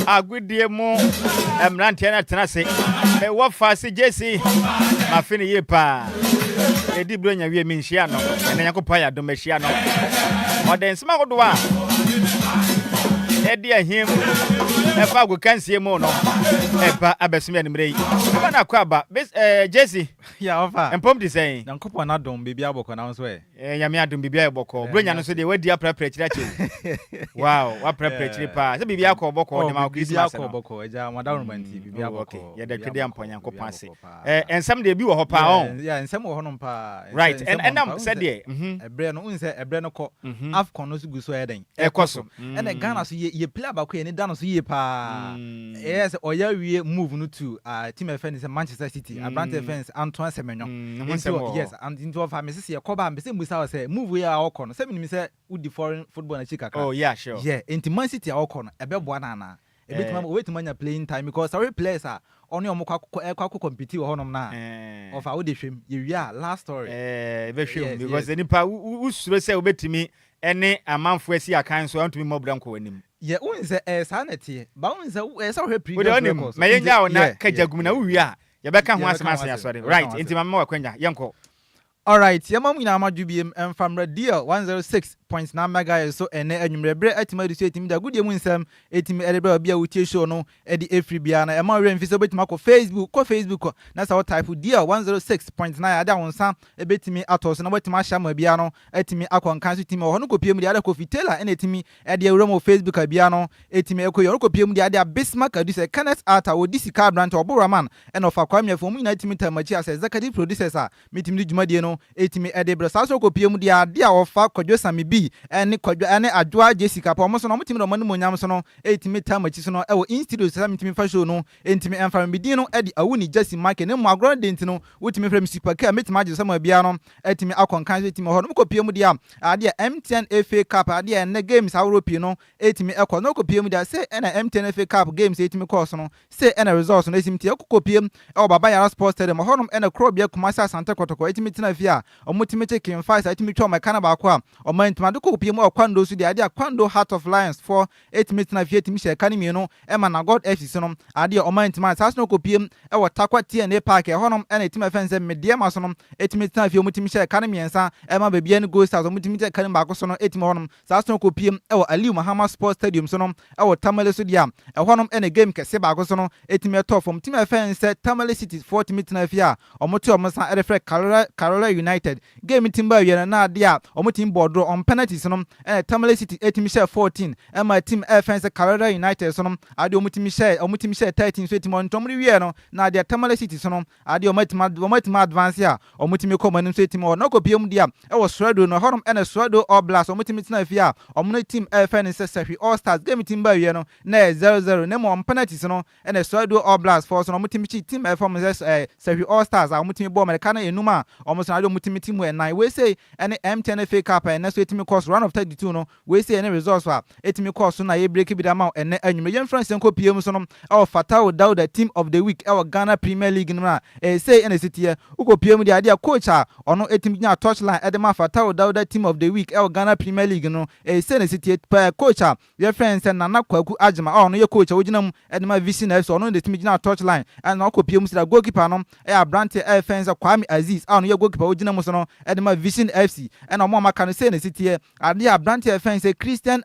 agudie mu emrantie na tenase me wo fase Jessy mafini ye pa edi bro nya wie mi nhia no ene yakopa ya do mahia no oden sma godo a edi ahim efa go kansie mu no epa abesumi animre yi ba na kwa ba Jessy
ya ofa
empom di sen
nyankopɔ na dom bibia bɔkɔ na so
nyame adom bibia bɔkɔ bro nya no so de wadi aprapra chirachi wow wa aprapra chiri pa se bibia kɔ bɔkɔ de ma Christmas
bibia kɔ bɔkɔ eja madam romanti bibia bɔkɔ
ya da twede ampo nyankopɔ ase ensam de bi wɔ hɔ pa on
ya ensam wɔ hɔ no pa
right and am said there
ebre no unse ebre no kɔ afcon no so gu so eden
ekoso
and Ghana so ye play ba kɔ ye ne da no so ye pa yes oya wie move no to team FN is Manchester City Abrante fans Antoine Semenyo yes and into of me say koba me say musa say move we are okɔ no say me say udi foreign football na chika
oh yeah sure
yeah into Man City okɔ no ebeboa na na ebetima nya playing time because our players are only omukwa compete wɔ hɔnom na of how they hwem ye wia last story
be hwem because enipa usuro say obetimi ene amanfo asi akan so antumi mobra nko wanim
ye unse sanete ba unse so hwe previous
records me yenya wo na kajagum na wia ye beka ho asema asem asore right enti mama wakwanya yenko
all right yamam ina amadu biem emfamra deal 106.9 megahertz so ene anwumrebre atima du so etimi da gudie mu nsem etimi erebra bia wutie show no e di efri bia na ema re mfi so betima ko Facebook na sa type deal 106.9 ada wonsa e betimi atos na betima shama bia no etimi akonkan so timi ho no kopie mu dia da Kofi Taylor ene etimi e de ewura mo Facebook bia no etimi ekoyo kopie mu dia da Bismarck adu se Kenneth Arthur odi sika brand Oburaman ene of akwamia fo mu ina etimi tamachi as executive producers a metimi di dwumadie no etimi edebra saso kopie mu dia de a ofa Kwadwo Sammy B ene Kwadwo ene Adjoa Agyei Sikapa omo so no mutimi do manu monyam so no etimi tamachi so no e wo institute so metimi fa show no entimi enfam bidin no e di awuni Jessy market ne mo agro dent no wutimi frem sipaka metimi agye sama bia no etimi akonkan so etimi ho no kopie mu dia ade MTN FA Cup ade ene games Europe no etimi ekọ no kopie mu dia say ene MTN FA Cup games etimi course no say ene results no etimi tie kopie e baba yara sports stadium ho no ene krobia kumasa Santa Kotoko etimi tina fia omutimi check fight etimi twa makana ba kwa o mantima de kopie mu akwando so de ade akwando Heart of Lions for 8 minutes na fie etimi she kanimi no e ma na God FC so no ade o mantima sas no kopie e wo takwa TNA park e honom ene etimi fense media ma so no etimi tina fie omutimi she kanimi ensa e ma bebia ne go stars omutimi check kanimi ba ko so no etimi honom sas no kopie e wo Ali Muhammad Sports Stadium so no e wo Tamale so dia e honom ene game kese ba ko so no etimi top from team fense Tamale City 40 minutes na fie a omoto omosa e refre Carolina United game timba yena na ade a omotim board on penalties no Tamale City etimi share 14 my team Fence Carolina United so no ade omutimi share 13 so etimi ontomri wie no na ade Tamale City so no ade omatima advance a omutimi ko manim so etimi no ko biom dia Sredo no horom Sredo All Blast omutimi tina afia omno team Fence Sefi All Stars game team ba wie no na 0-0 na mo penalties no Sredo All Blast for so no omutimi team Fence Sefi All Stars a omutimi bo America na enuma omo so ade omutimi team we 9 we say any M10 FA Cup and so etimi course round of 32 no we say any results wa etimi course na ye break bi da ma ene anwume yen France enko PM so no Fatau Dauda team of the week Ghana Premier League no say any city here uko PM dia dia coach a ono etimi nya touchline edema Fatau Dauda team of the week Ghana Premier League no say any city coach a your friends and Nana Kwaku Ajima ono ye coach oginam edema Vision FC ono de etimi nya touchline and uko PM sida goalkeeper no Brante fans Kwame Aziz ono ye goalkeeper oginam so no edema Vision FC and omo maka no say any city here ade Brante fans Christian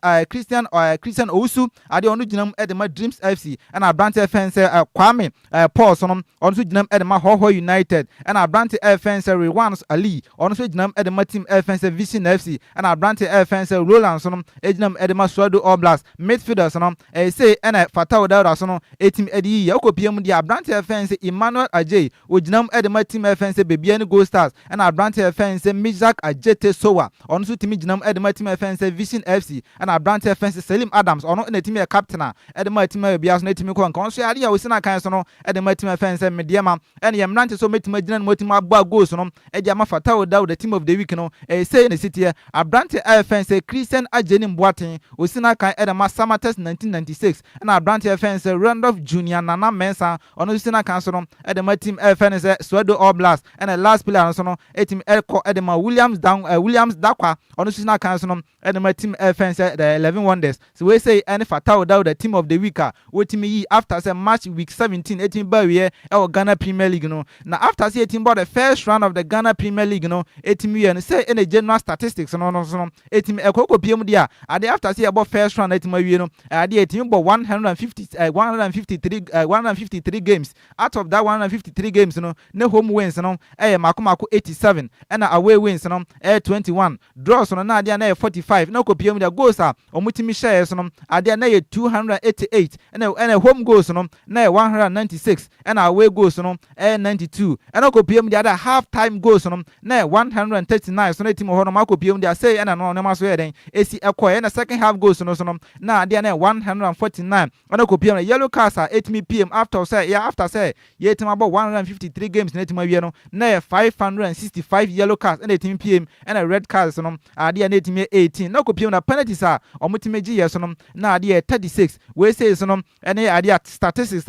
Owusu ade ono ginam edema Dreams FC and Brante fans Kwame Paul so no ono so ginam edema Hoho United and Brante fans Rewans Ali ono so ginam edema team fans Vision FC and Brante fans Roland so no ginam edema Sredo All Blast midfielders no say and Fatau Dauda so no team edi ya ko PM dia Brante fans Emmanuel Agyei oginam edema team fans Bebiani Gold Stars and Brante fans Mijak Ajete Sowa ono so team ginam edema team fans Vision FC and Brante fans Selim Adams ono na team captain edema team bias na team ko nkan so ade ya wosina kan so no edema team fans Mediama and Yamrante so metima gina no team agba goals no edia ma Fatau Dauda team of the week no say in the city Brante fans Christian Ajeni Mboaten wosina kan edema Samates 1996 and Brante fans Randolph Junior Nana Mensa ono wosina kan so no edema team fans Sredo All Blast and the last player so no team Elko edema Williams Dakwa ono wosina kan so no edema team fans the 11 Wonders so we say any Fatau Dauda team of the week wotimi yi after say match week 17 team ba we Ghana Premier League no na after say team bought the first round of the Ghana Premier League no team we and say any general statistics no team ekoko PM dia ade after say about first round team we no ade team bought 153 games out of that 153 games no ne home wins no makomako 87 and away wins no 21 draws no na ade na 45 na ko PM dia goals omutimi shares no ade na 288 and home goals no na 196 and away goals no 92 and ko PM the other half time goals no na 139 so na team ho no mako PM the say and no ma so yeden esi ekọ and second half goals no so no na ade na 149 and ko PM yellow cards 8 PM after say ye team about 153 games na team awie no na 565 yellow cards and team PM and red cards no ade na team 18 na ko PM na penalties omutime gi yes no na ade 36 we say so no and ade statistics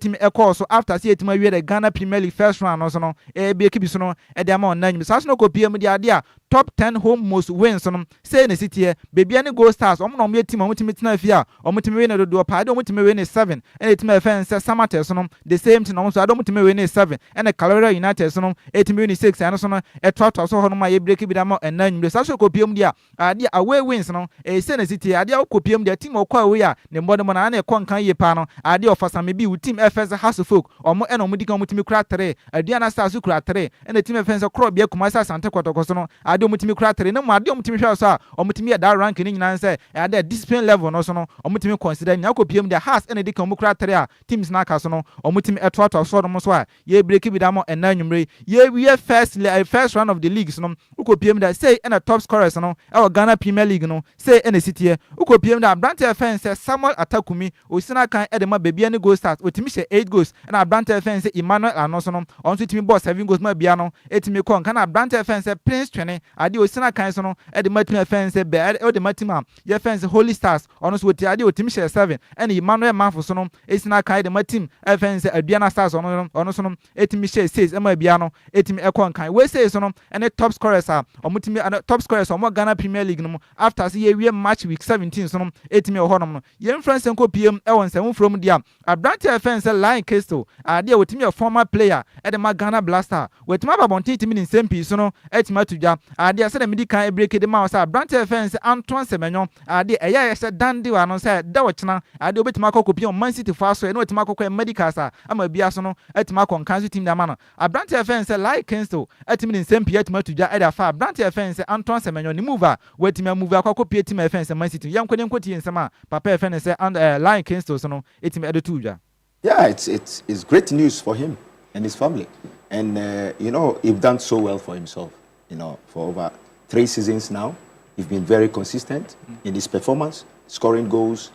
team ekọ so after say team awie the Ghana Premier League first round no so no be kebi so no e dey ma onanyim so no ko PM the ade top 10 home most wins so no say in the city here Bebiani Gold Stars omo no team omutimi tina afia omutimi win no do pa ade omutimi win 7 and team fans Samates so no the same thing no so ade omutimi win 7 and Carolina United so no team win 6 and so no e twatwa so ho no ma ye break bi da ma onanyim so ko PM dia ade away wins no say in the city ade ko PM dia team okwa away a ne mbodemo na na e kon kan ye pa no ade ofasame bi wo team FS House folk omo eno mudi kan mutimi kura 3 aduana stars kura 3 and team fans kro bia kumasa sante kwatoko so no ade omutimi kura 3 na mo ade omutimi hwa so a omutimi ya da rank ni nyina nse ade discipline level no so no omutimi consider nya ko PM dia has ene dikan mu kura 3 a teams na aka so no omutimi etoato so no so a ye break bi da mo ena nwumre ye we first round of the league so no uko PM dia say ena top scorers no Ghana Premier League no say ena city here uko PM dia Brante fans Samuel Atakumi osina kan edema Bebiani Gold Stars otimi she 8 goals and Brante fans Emmanuel Anoso no onso timi boss 7 goals ma bia no etimi kon kana Brante fans Prince Twene ade osina kan so no edema timi fans be edema timi ye fans Holy Stars onso oti ade otimi she 7 and Emmanuel Manfo so no esina kan edema team fans Aduana Stars onso no etimi she 6 ma bia no etimi ekon kan we say so no and top scorers omutimi top scorers omo Ghana Premier League no after say ye match week 17 so no etimi ohonom no ye friends enko PM won 7 from dia Brante fans Lion Crystal ade wotimi a former player edema Ghana Blaster wetima babonti timi ni sempi so no etima tuja ade ase na midi kan break de ma sa Brante fans Antoine Semenyo ade eya yese dande wa no say da wochina ade obetima akokopia Man City fa so e no wetima akokọ medical sa ama bia so no etima akon kanso team da ma no Brante fans Lion Crystal etimi ni sempi etima tuja ade fa Brante fans Antoine Semenyo ni mover wetimi move akwa pie team FM se Man City yanko ne nkoti nsema papa FM se and Lion Kings so no etimi edo tuja.
Yeah, it's great news for him and his family. And you know, he's done so well for himself, you know, for over 3 seasons now. He's been very consistent in his performance, scoring goals,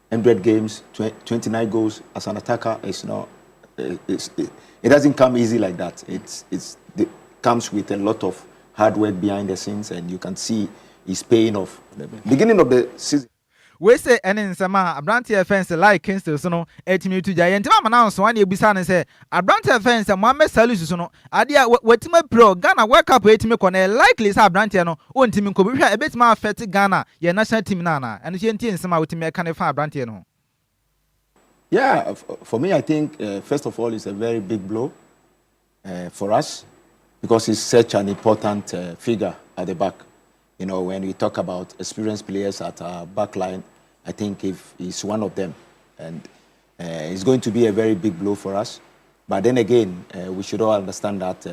100 games, 29 goals as an attacker. It's not, it doesn't come easy like that. It comes with a lot of hard work behind the scenes, and you can see he's paying off. The beginning of the season.
We say any nsema Abrante offense like Kingston so no etimi to giant ma na so wan ebisa ne say Abrante offense Mohammed Salisu so no adia wetima pro Ghana World Cup etimi ko na likely say Abrante no ontimi ko behwa ebetima affect Ghana ye national team na na eno ye ntie nsema wetimi ka ne fa Abrante no.
Yeah, for me I think first of all it's a very big blow for us because he's such an important figure at the back. You know, when we talk about experienced players at our back line, I think if he's one of them. And it's going to be a very big blow for us. But then again, we should all understand that...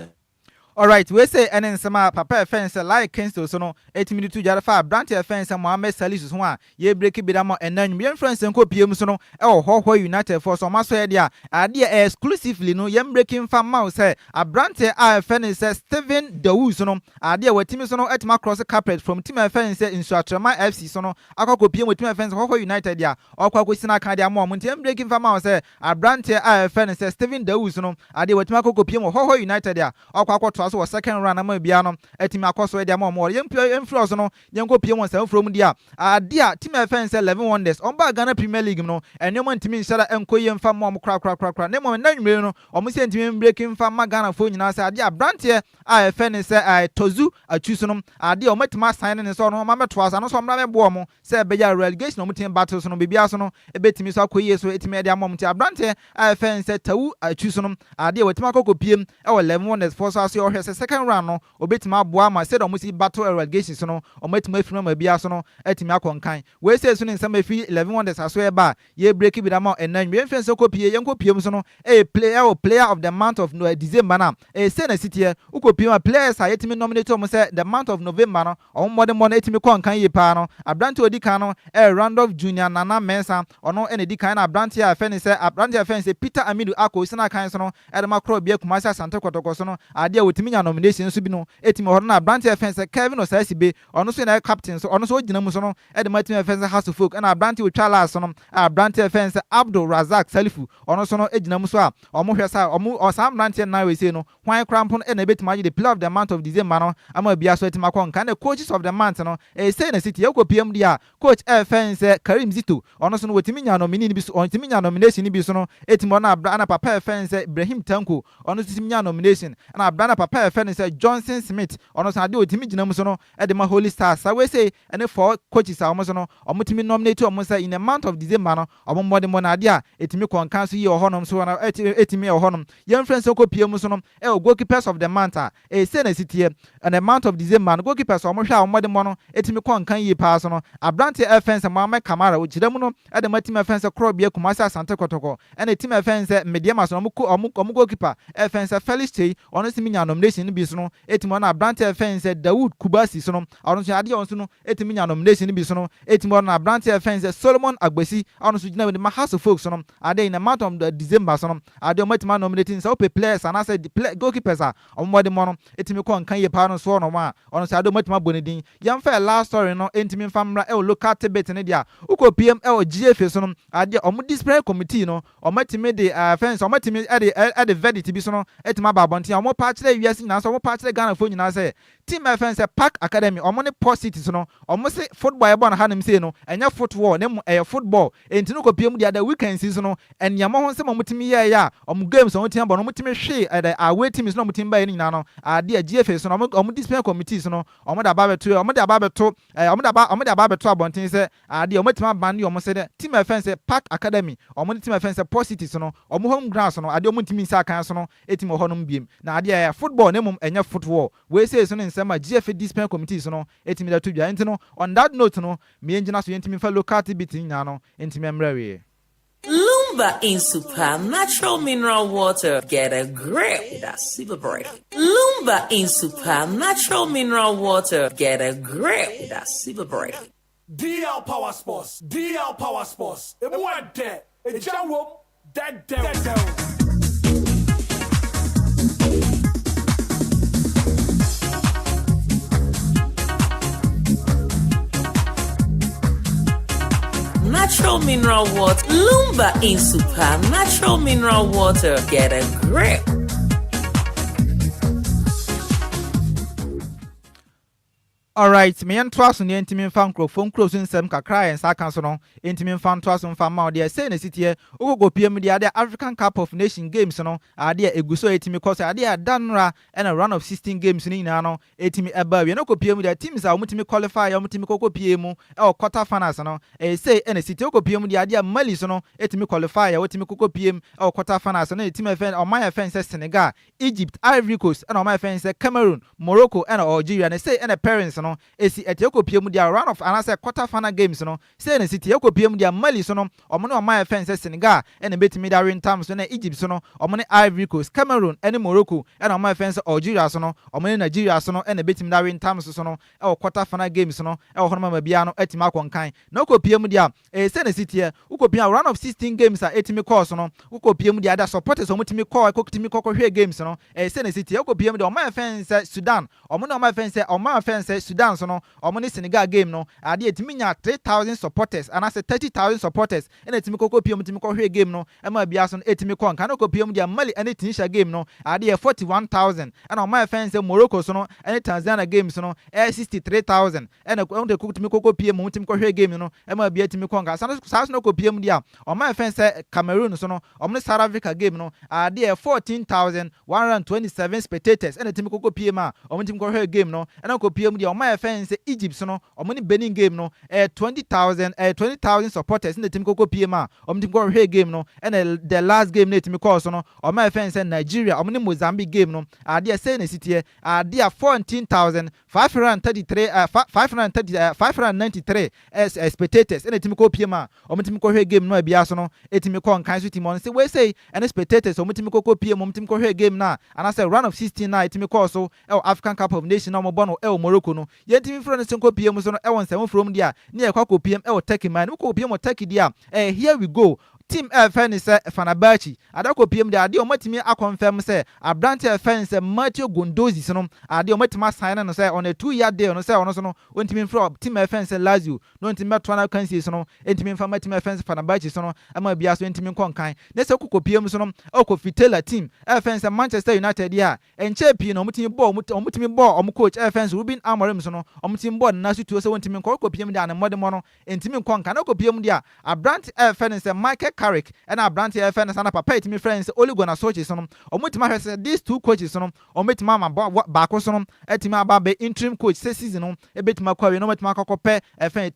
All right, we say any nsema papa offense like Kingston so no 8 minutes to jarafa Abrante offense Mohammed Salisu so a ye break bidamo enanum ye friends nko piem so no e Hoho United for so maso ye dia ade exclusively no ye breaking fam ma say Abrante offense Steven Dawu so no ade watimi so no etima cross carpet from team offense Insuatrema FC so no akoko piem team offense Hoho United dia okwa sina kan dia mo nti ye breaking fam ma say Abrante offense Steven Dawu so no ade watimi akoko piem Hoho United dia okwa so second round ama bia no etimi akoso e dia ma mo yemfro so no yenko pie won sam from dia dia team offense 11 wonders on ba Ghana Premier League no enyo ntimi nshara enko yemfa mo kra ne mo nanwere no omo se ntimi breaking fa ma Ghana fo nyina sa dia Abrante offense Tozu achuso no dia o matima sign ne so no ma meto asa no so mra me bo mo se be ya relegation o mutim battle so no bibia so no ebetimi so akoye so etimi dia mo mti Abrante offense Tawu achuso no dia wetima akoko piem e 11 wonders for so aso second round no obetima aboa ma said omo si battle relegation so no ometima afinu ma bia so no etimi akonkan we say so ne nsama fi 11 wonders aso e ba ye break bi da ma enan we mfense kopie ye nkopie so no player of the month of December na say na city ukopie ma players a yetimi nominate omo say the month of November no omo modern etimi konkan ye pa no Abrante odikan no Randolph Junior Nana Mensa ono ene dikan na Abrante offense Peter Amidu Ako sina kan so no edema kro bia Kumasi Asante Kotoko so no ade wetimi nomination so bi no etimi ho na Abrante offense Kevin Osasibe ono so na captain so ono so gina mu so no edema team offense House of Folk na Abrante wotwala so no Abrante offense Abdul Razak Salifu ono so no egina mu so a omo hwesa omo osam Abrante na we say no hwan krampon na betima the player of the month of December no ama bia so etima kon kan the coaches of the month no say na city yakopiem dia coach offense Karim Zito ono so no wetimi nya nominee bi so ontimi nya nomination bi so no etimi na Abrante papa offense Ibrahim Tanko ono so timi nya nomination na Abrante papa offense Johnson Smith ono so ade otimi gina mu so no e de ma Holy Stars so we say any 4 coaches a omo so no omo timi nominate omo say in the month of December no omo modern mo na ade a etimi kon kan so yi ohonom so na etimi ohonom yem friends ko pie mu so no goalkeepers of the month say na city in the month of December no goalkeepers omo hwa omo modern mo no etimi kon kan yi pa so no Abrante offense Mohammed Kamara o gina mu no e de ma team offense Krobia Kumasi Asante Kotoko and team offense Mediama so omo goalkeeper offense Felix Chey ono timi nya nomination bi so no etimo na Abrante offense Dawood Kubasi so no ono so ade on so no etimi nya nomination bi so no etimo na Abrante offense Solomon Agbesi ono so gina with the House of Folk so no ade in the month of December so no ade o matima nominating so players and I said goalkeepers a omode mo no etimi kon kan ye pa no so no ma ono so ade o matima bonedin yam fa last story no etimi famra local tebet ne dia uko PM GFA so no ade o disciplinary committee no o matimi de offense o matimi ade verdict bi so no etima ba bonti o mo pa kire wiase na so mo pa kire Ghana fo nyina say team offense Park Academy o mo ne Port City so no o mo say football e bon hanem say no enya football ne mo football enti no ko PM dia da weekend so no enya mo ho se mo mutimi ye ya o mo games o mutimi bon o mutimi hwe away teams no mutimi ba ye nyina no ade GFA so no o mo discipline committee so no o mo da ba beto abontin say ade o mutimi ban o mo say the team offense Park Academy o mo team offense Port City so no o mo home ground so no ade o mutimi sa kan so no etimi ho no mbiem na ade ya football ne mum enya football we say so no nsema GFA discipline committee so no etimi da to dwa enti no on that note no me engina so yentimi fa local activity nya no enti memra we
Lumba in Super Natural Mineral Water. Get a grip. That's super break. Lumba in Super Natural Mineral Water. Get a grip. That's super break.
DL Power Sports. DL Power Sports. It went there. It jump that down.
Natural mineral water. Lumba in Super Natural Mineral Water. Get a grip.
Alright, me and twas on the intimate fan phone close in some kakra and sakansono, intimate fan twas on fan mouth, dear saying a city, go PM the other African Cup of Nation games, no, idea a guso 80 because idea Danra and a run of 16 games in Inano, 80 above, you know, PM with the teams are ultimately qualify, ultimately PM or quarter fanas, no, a say and a city PM the idea Malisono, 80 qualify, ultimately PM or quarter fanas, and a team event on my offense Senegal, Egypt, Ivory Coast, and on my offense Cameroon, Morocco, and Algeria, and a say and a parents, no, esi etioko PM dia round of anasa quarter final games no say na city eko PM dia Mali so no omo no my offense Senegal and betimi da win terms so na Egypt so no omo ne Ivory Coast Cameroon and Morocco and on my offense Algeria so no omo ne Nigeria so no and betimi da win terms so no e quarter final games no e ho no ma bia no etima konkan na eko PM dia say na city uko PM round of 16 games a etimi course no uko PM dia da supporters omo timi call eko timi hwe games no say na city eko PM dia my offense Sudan omo no my offense Sudan so no omo Senegal game no ade etimi nya 3000 supporters and as 30,000 supporters and etimi kokko PM timi hwe game no e ma bia so etimi kon kan ko PM dia Mali and Tunisia game no ade 41,000 and on my fans Morocco so no and Tanzania games no 63,000 and on the timi kokko PM timi hwe game no e ma bia timi kon kan sa no ko PM dia on my fans Cameroon so no omo South Africa game no ade 14,127 spectators and etimi kokko PM omo timi hwe game no and ko PM dia on my fans Egypt so no omo Benin game no 20,000 supporters in the team koko PMA omo team go hwe game no and the last game na team call so no omo fans Nigeria omo Mozambique game no ade say na city ade 14,593 593 spectators in the team koko PMA omo team go hwe game no bia so no etimi call kan so team on say we say and spectators omo team koko PM omo team go hwe game na and I say run of 16 na etimi call so African Cup of Nations omo bono Morocco no yetimi fro no ko PM so no e won sem from dia na e kwa ko PM e o Turkey man ko PM o Turkey dia here we go team FN is Fanabachi adako PM dia ade o matimi akonfirm say Abrante FN is Matthew Gondozi so no ade o matima sign no say on a 2-year deal no say ono so no ontimi from team FN is Lazio no ontimi metwana kansi so no entimi from team FN Fanabachi so no ama bia so entimi konkan na say ko PM so no o ko fitela team FN is Manchester United dia enche pi no mutimi ball o coach FN Ruben Amorim so no o mutimi ball na so tuo so ontimi ko PM dia na modemo no entimi konkan na ko PM dia Abrante FN is Michael Carrick and Abrante FN and papa it friends only gonna search so no omutima hwese these two coaches so no omutima ma back so no etima ba be interim coach say season no ebetima kwa we no metima kokope FN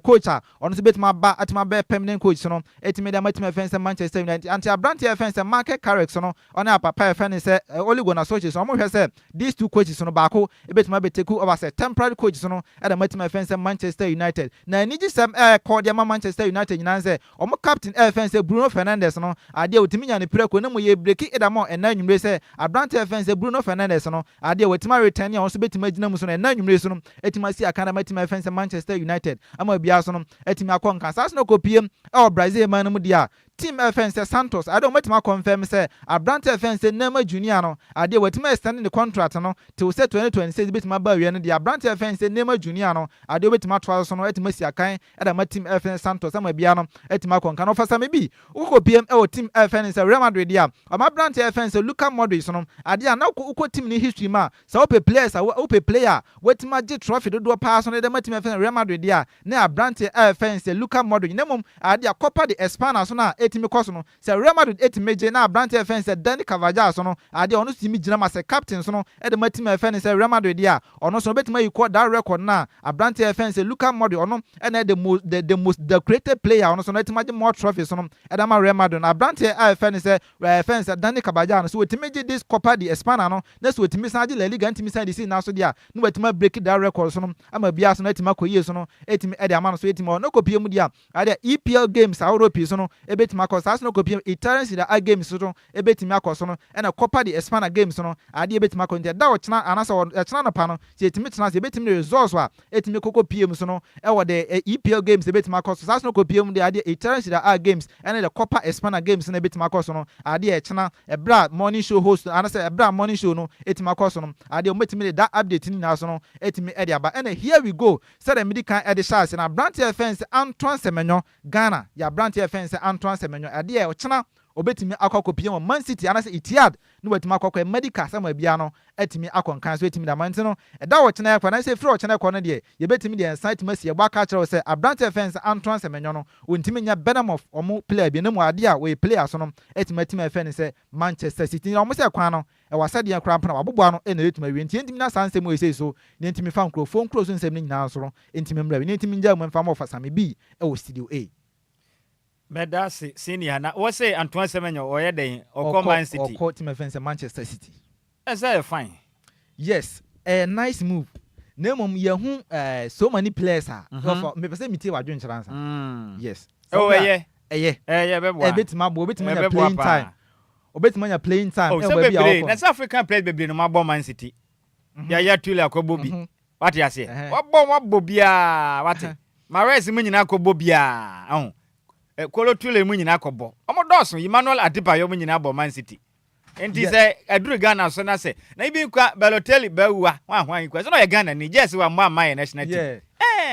coach on so betima ba atima be permanent coach so no etimi da metima FN Manchester United anti Abrante FN say Michael Carrick so no on papa FN say only gonna search so omo hwese these two coaches so no back ebetima be take over say temporary coach so no e da metima FN Manchester United na niji sem call dia Manchester United nyina say omo captain FN Bruno Fernandes no ade otimi nya ne preko na mo ye breaki edamo ena nwumre se Abrante fans Bruno Fernandes no ade wetima return ya so betima gina mu so na ena nwumre so no etima si akana matima fans Manchester United ama bia so no etima akonka sas no ko PM e Brazil man mu dia team FN Santos ade omatima confirm say Abrante FN Neymar Junior no ade wetima extend the contract no till say 2026 betima ba wie no dia Abrante FN Neymar Junior no ade wetima twa so no etima si akan eda ma team FN Santos ama bia no etima konka no fasa mebi uko PM e team FN Real Madrid dia ama Abrante FN Luka Modric so no ade na uko team ni history ma sa ope players ope player wetima je trophy do pa so no ede ma team FN Real Madrid dia na Abrante FN Luka Modric nemum ade Copa de España so na etimi koso no se Real Madrid etimi na Abrante FN Dani Carvajal so no ade ono timi gina ma se captain so no ede ma team FN Real Madrid dia ono so betima yiko that record na Abrante FN Luka Modric ono ene the created player ono so no etimi more trophies so no ede ma Real Madrid Abrante FN Dani Carvajal so etimi this Copa de España no na so etimi sa La Liga etimi sa DC na so dia no betima break that record so no ama bia so no etimi koye so no etimi ede ama no so etimi no ko pie mu dia ade EPL games Europe so no ebetima betimi akọ saa no kopiem Italian Serie A games so e betimi akọ so no e na Copa de España games no ade e betimi akọ ntia da o chena anasa o chena no pa no se etimi chena se betimi results a etimi koko piem so no e wo de EPL games e betimi akọ so saa no kopiem de ade Italian Serie A games and the Copa España games na betimi akọ so no ade e chena e bra morning show host anasa e bra morning show no etimi akọ so no ade o betimi de that update ni na so no etimi e de aba and here we go said the medical e de chance na brand fence Antoine Semenyo Ghana ya brand fence Antoine Semenyo ade e chena obetimi akọkọpie mo Man City anase Etihad no wetimi akọkọ medical sama bia no etimi akọnkan so etimi da man no eda wo chena ekwa na se free wo chena ekwa no de ye betimi de site masi e gba ka kire se Abrante fence Antoine Semenyo no wontimi nya benam of omo player bi ne mu ade a we player so no etimi etimi fence se Manchester City no mo se kwa no e wasade ya kra mpana wabobo no e na etimi wi ntimi na sanse mo ese so ne ntimi fa microphone close nsem ne nyina so no ntimi mra ne ntimi nja mo mfa mo fa Sammy B e wo studio A
Medasi senior na what say Antoine Semenyo or yeden or Man City
or team fence Manchester City.
That's very fine.
Yes, a nice move. Name ye so many players are. Me person me wa dwen chance. Yes.
Oh yeah.
A bit my playing time. Obetimanya playing time.
Oh, so be na South African players be no ma Man City. Ya tuli akobo bi. What you say? What bobia what? Mares mu nyina akobo bia. Kolo tule mu nyina akọbọ omo dọọso Emmanuel Adebayo mu nyina abọ Man City enti se aduru Ghana so na se na ibi kwa Balotelli bawua hwan kwa so no ye Ghana ni Jessy wa ma national team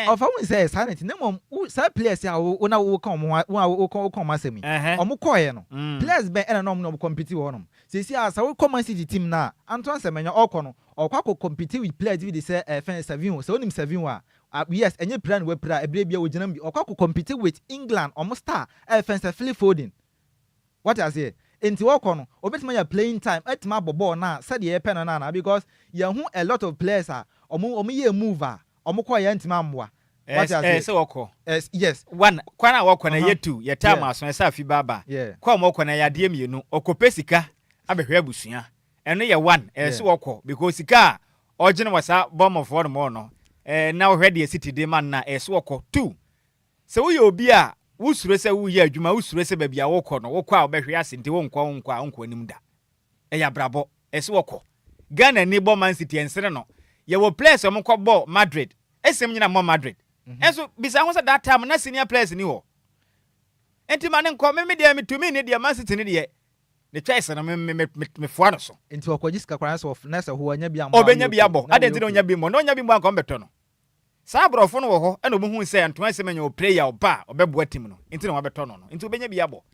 of how we say silent na mom say players ya wo na wo kan wo kan masemi omo koye no players be na no compete wo no se si asa wo Man City team na Antoine Semenyo okọ no okwa compete with players we say fence 7 so onim 7 wa yes, any plan we pra ebrebia we jinam bi okwa compete with England almost star fence Phil Foden. What I say? Enti woko no obetima ya playing time etima bobo na said ye pen na because ye hu a lot of players are omo ye mover omo kwa ye ntima amwa. What I say?
So woko.
Yes.
One kwana woko na ye two ye time aso esa afi baba. Kwa mo woko na ya de mienu okopesika abehwe abusua. Eno ye one so woko because sika ogene wasa bomb of one more no. Now ready City de man na eswoko 2 se wo ye obi a wusuro se wo ye adwuma wusuro se bia wokọ no wokọ a obehwe ase nti wonkọ anim da ya brabo eswoko Ghana ni bo Man City ensere no ye wo players omkọ ball Madrid esem nyina mo Madrid enso bisa ho se that time na senior players ni ho enti man nkọ me de me tumi ni de Man City ni de the choice na me fo no so
enti Agyei Sikapa so of nasa ho anya bia
obenya bia bo adenti no nya bi mo no nya bi mo anko beto no sa brofo no wo ho e no obuhu se Antoine Semenyo player oba obeboa team no enti na wabeto no enti obenya bia bo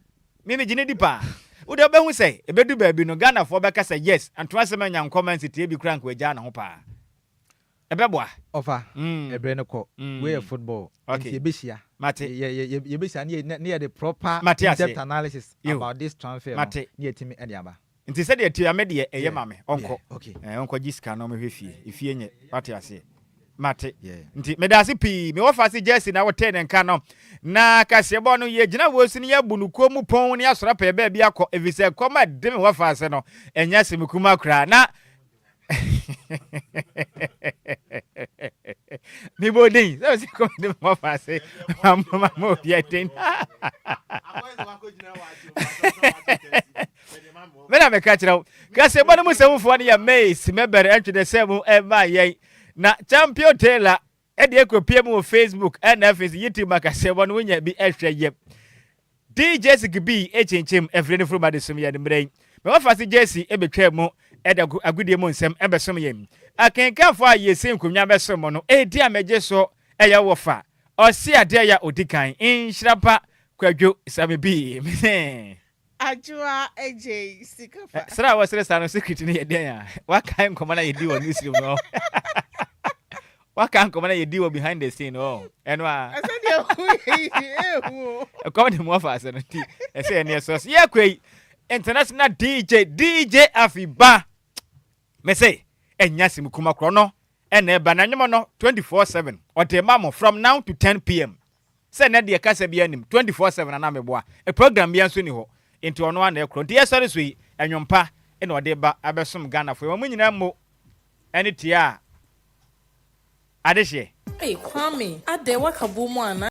me gine di pa wo de obehu se ebedu ba bi no Ghana fo beka se yes Antoine Semenyo anko Man City bi krank we ja na ho pa ebeboa
ofa ebre no ko we football enti ebehia
mate
ye behia ne the proper
in-depth
analysis about this transfer
mate
ne etimi e de aba
nti se de etia me de eye mame onko
okay
onko Jessica no me hwefie efie nye wate ase mate nti medase pi me wo fase Jessy na wo ten nka no na kasebo no ye gina wo sini ya bunuko mu pon ne asora pa be bia akọ evise koma de me wo fase no enya semukuma kra na ni bodin so si ko de mo fase mama bia ten mena me ka kira kasebo no mu semufo ne ya Mace mebere entwe de semu e ma ye na champion Taylor e de ekopie mu Facebook and YouTube makasebo no nya bi ehwe ye DJ Sigbi echenchem efrene from de som ye de mren me wa fase Jessy e betwa mu e de agudie mu nsem e besom ye akenkanfo a ye sen konwa besom no e di amagye so e ye wo fa o si ade ya odikan Nhyiraba Kwadwo Sammy B
Adjoa Agyei Sikapa
sra wa sra sano secret ni ye den ya wa kan komana ye di wo newsroom no waka nko mana ye diwo behind the scene enwa come the more fast and say any source ye kwei international DJ Afiba me say enya simukuma kro no ena eba na nyemo no 24/7 o de mamo from now to 10 p.m. say na de kasa bia nim 24/7 na meboa a program bia so ni ho into ono ana ekro de sorry so yi enwompa ena o de ba abesom Ghana fo mo nyina mo ene tia Adeshe.
Hey, Kwame, ade wakabumu ana.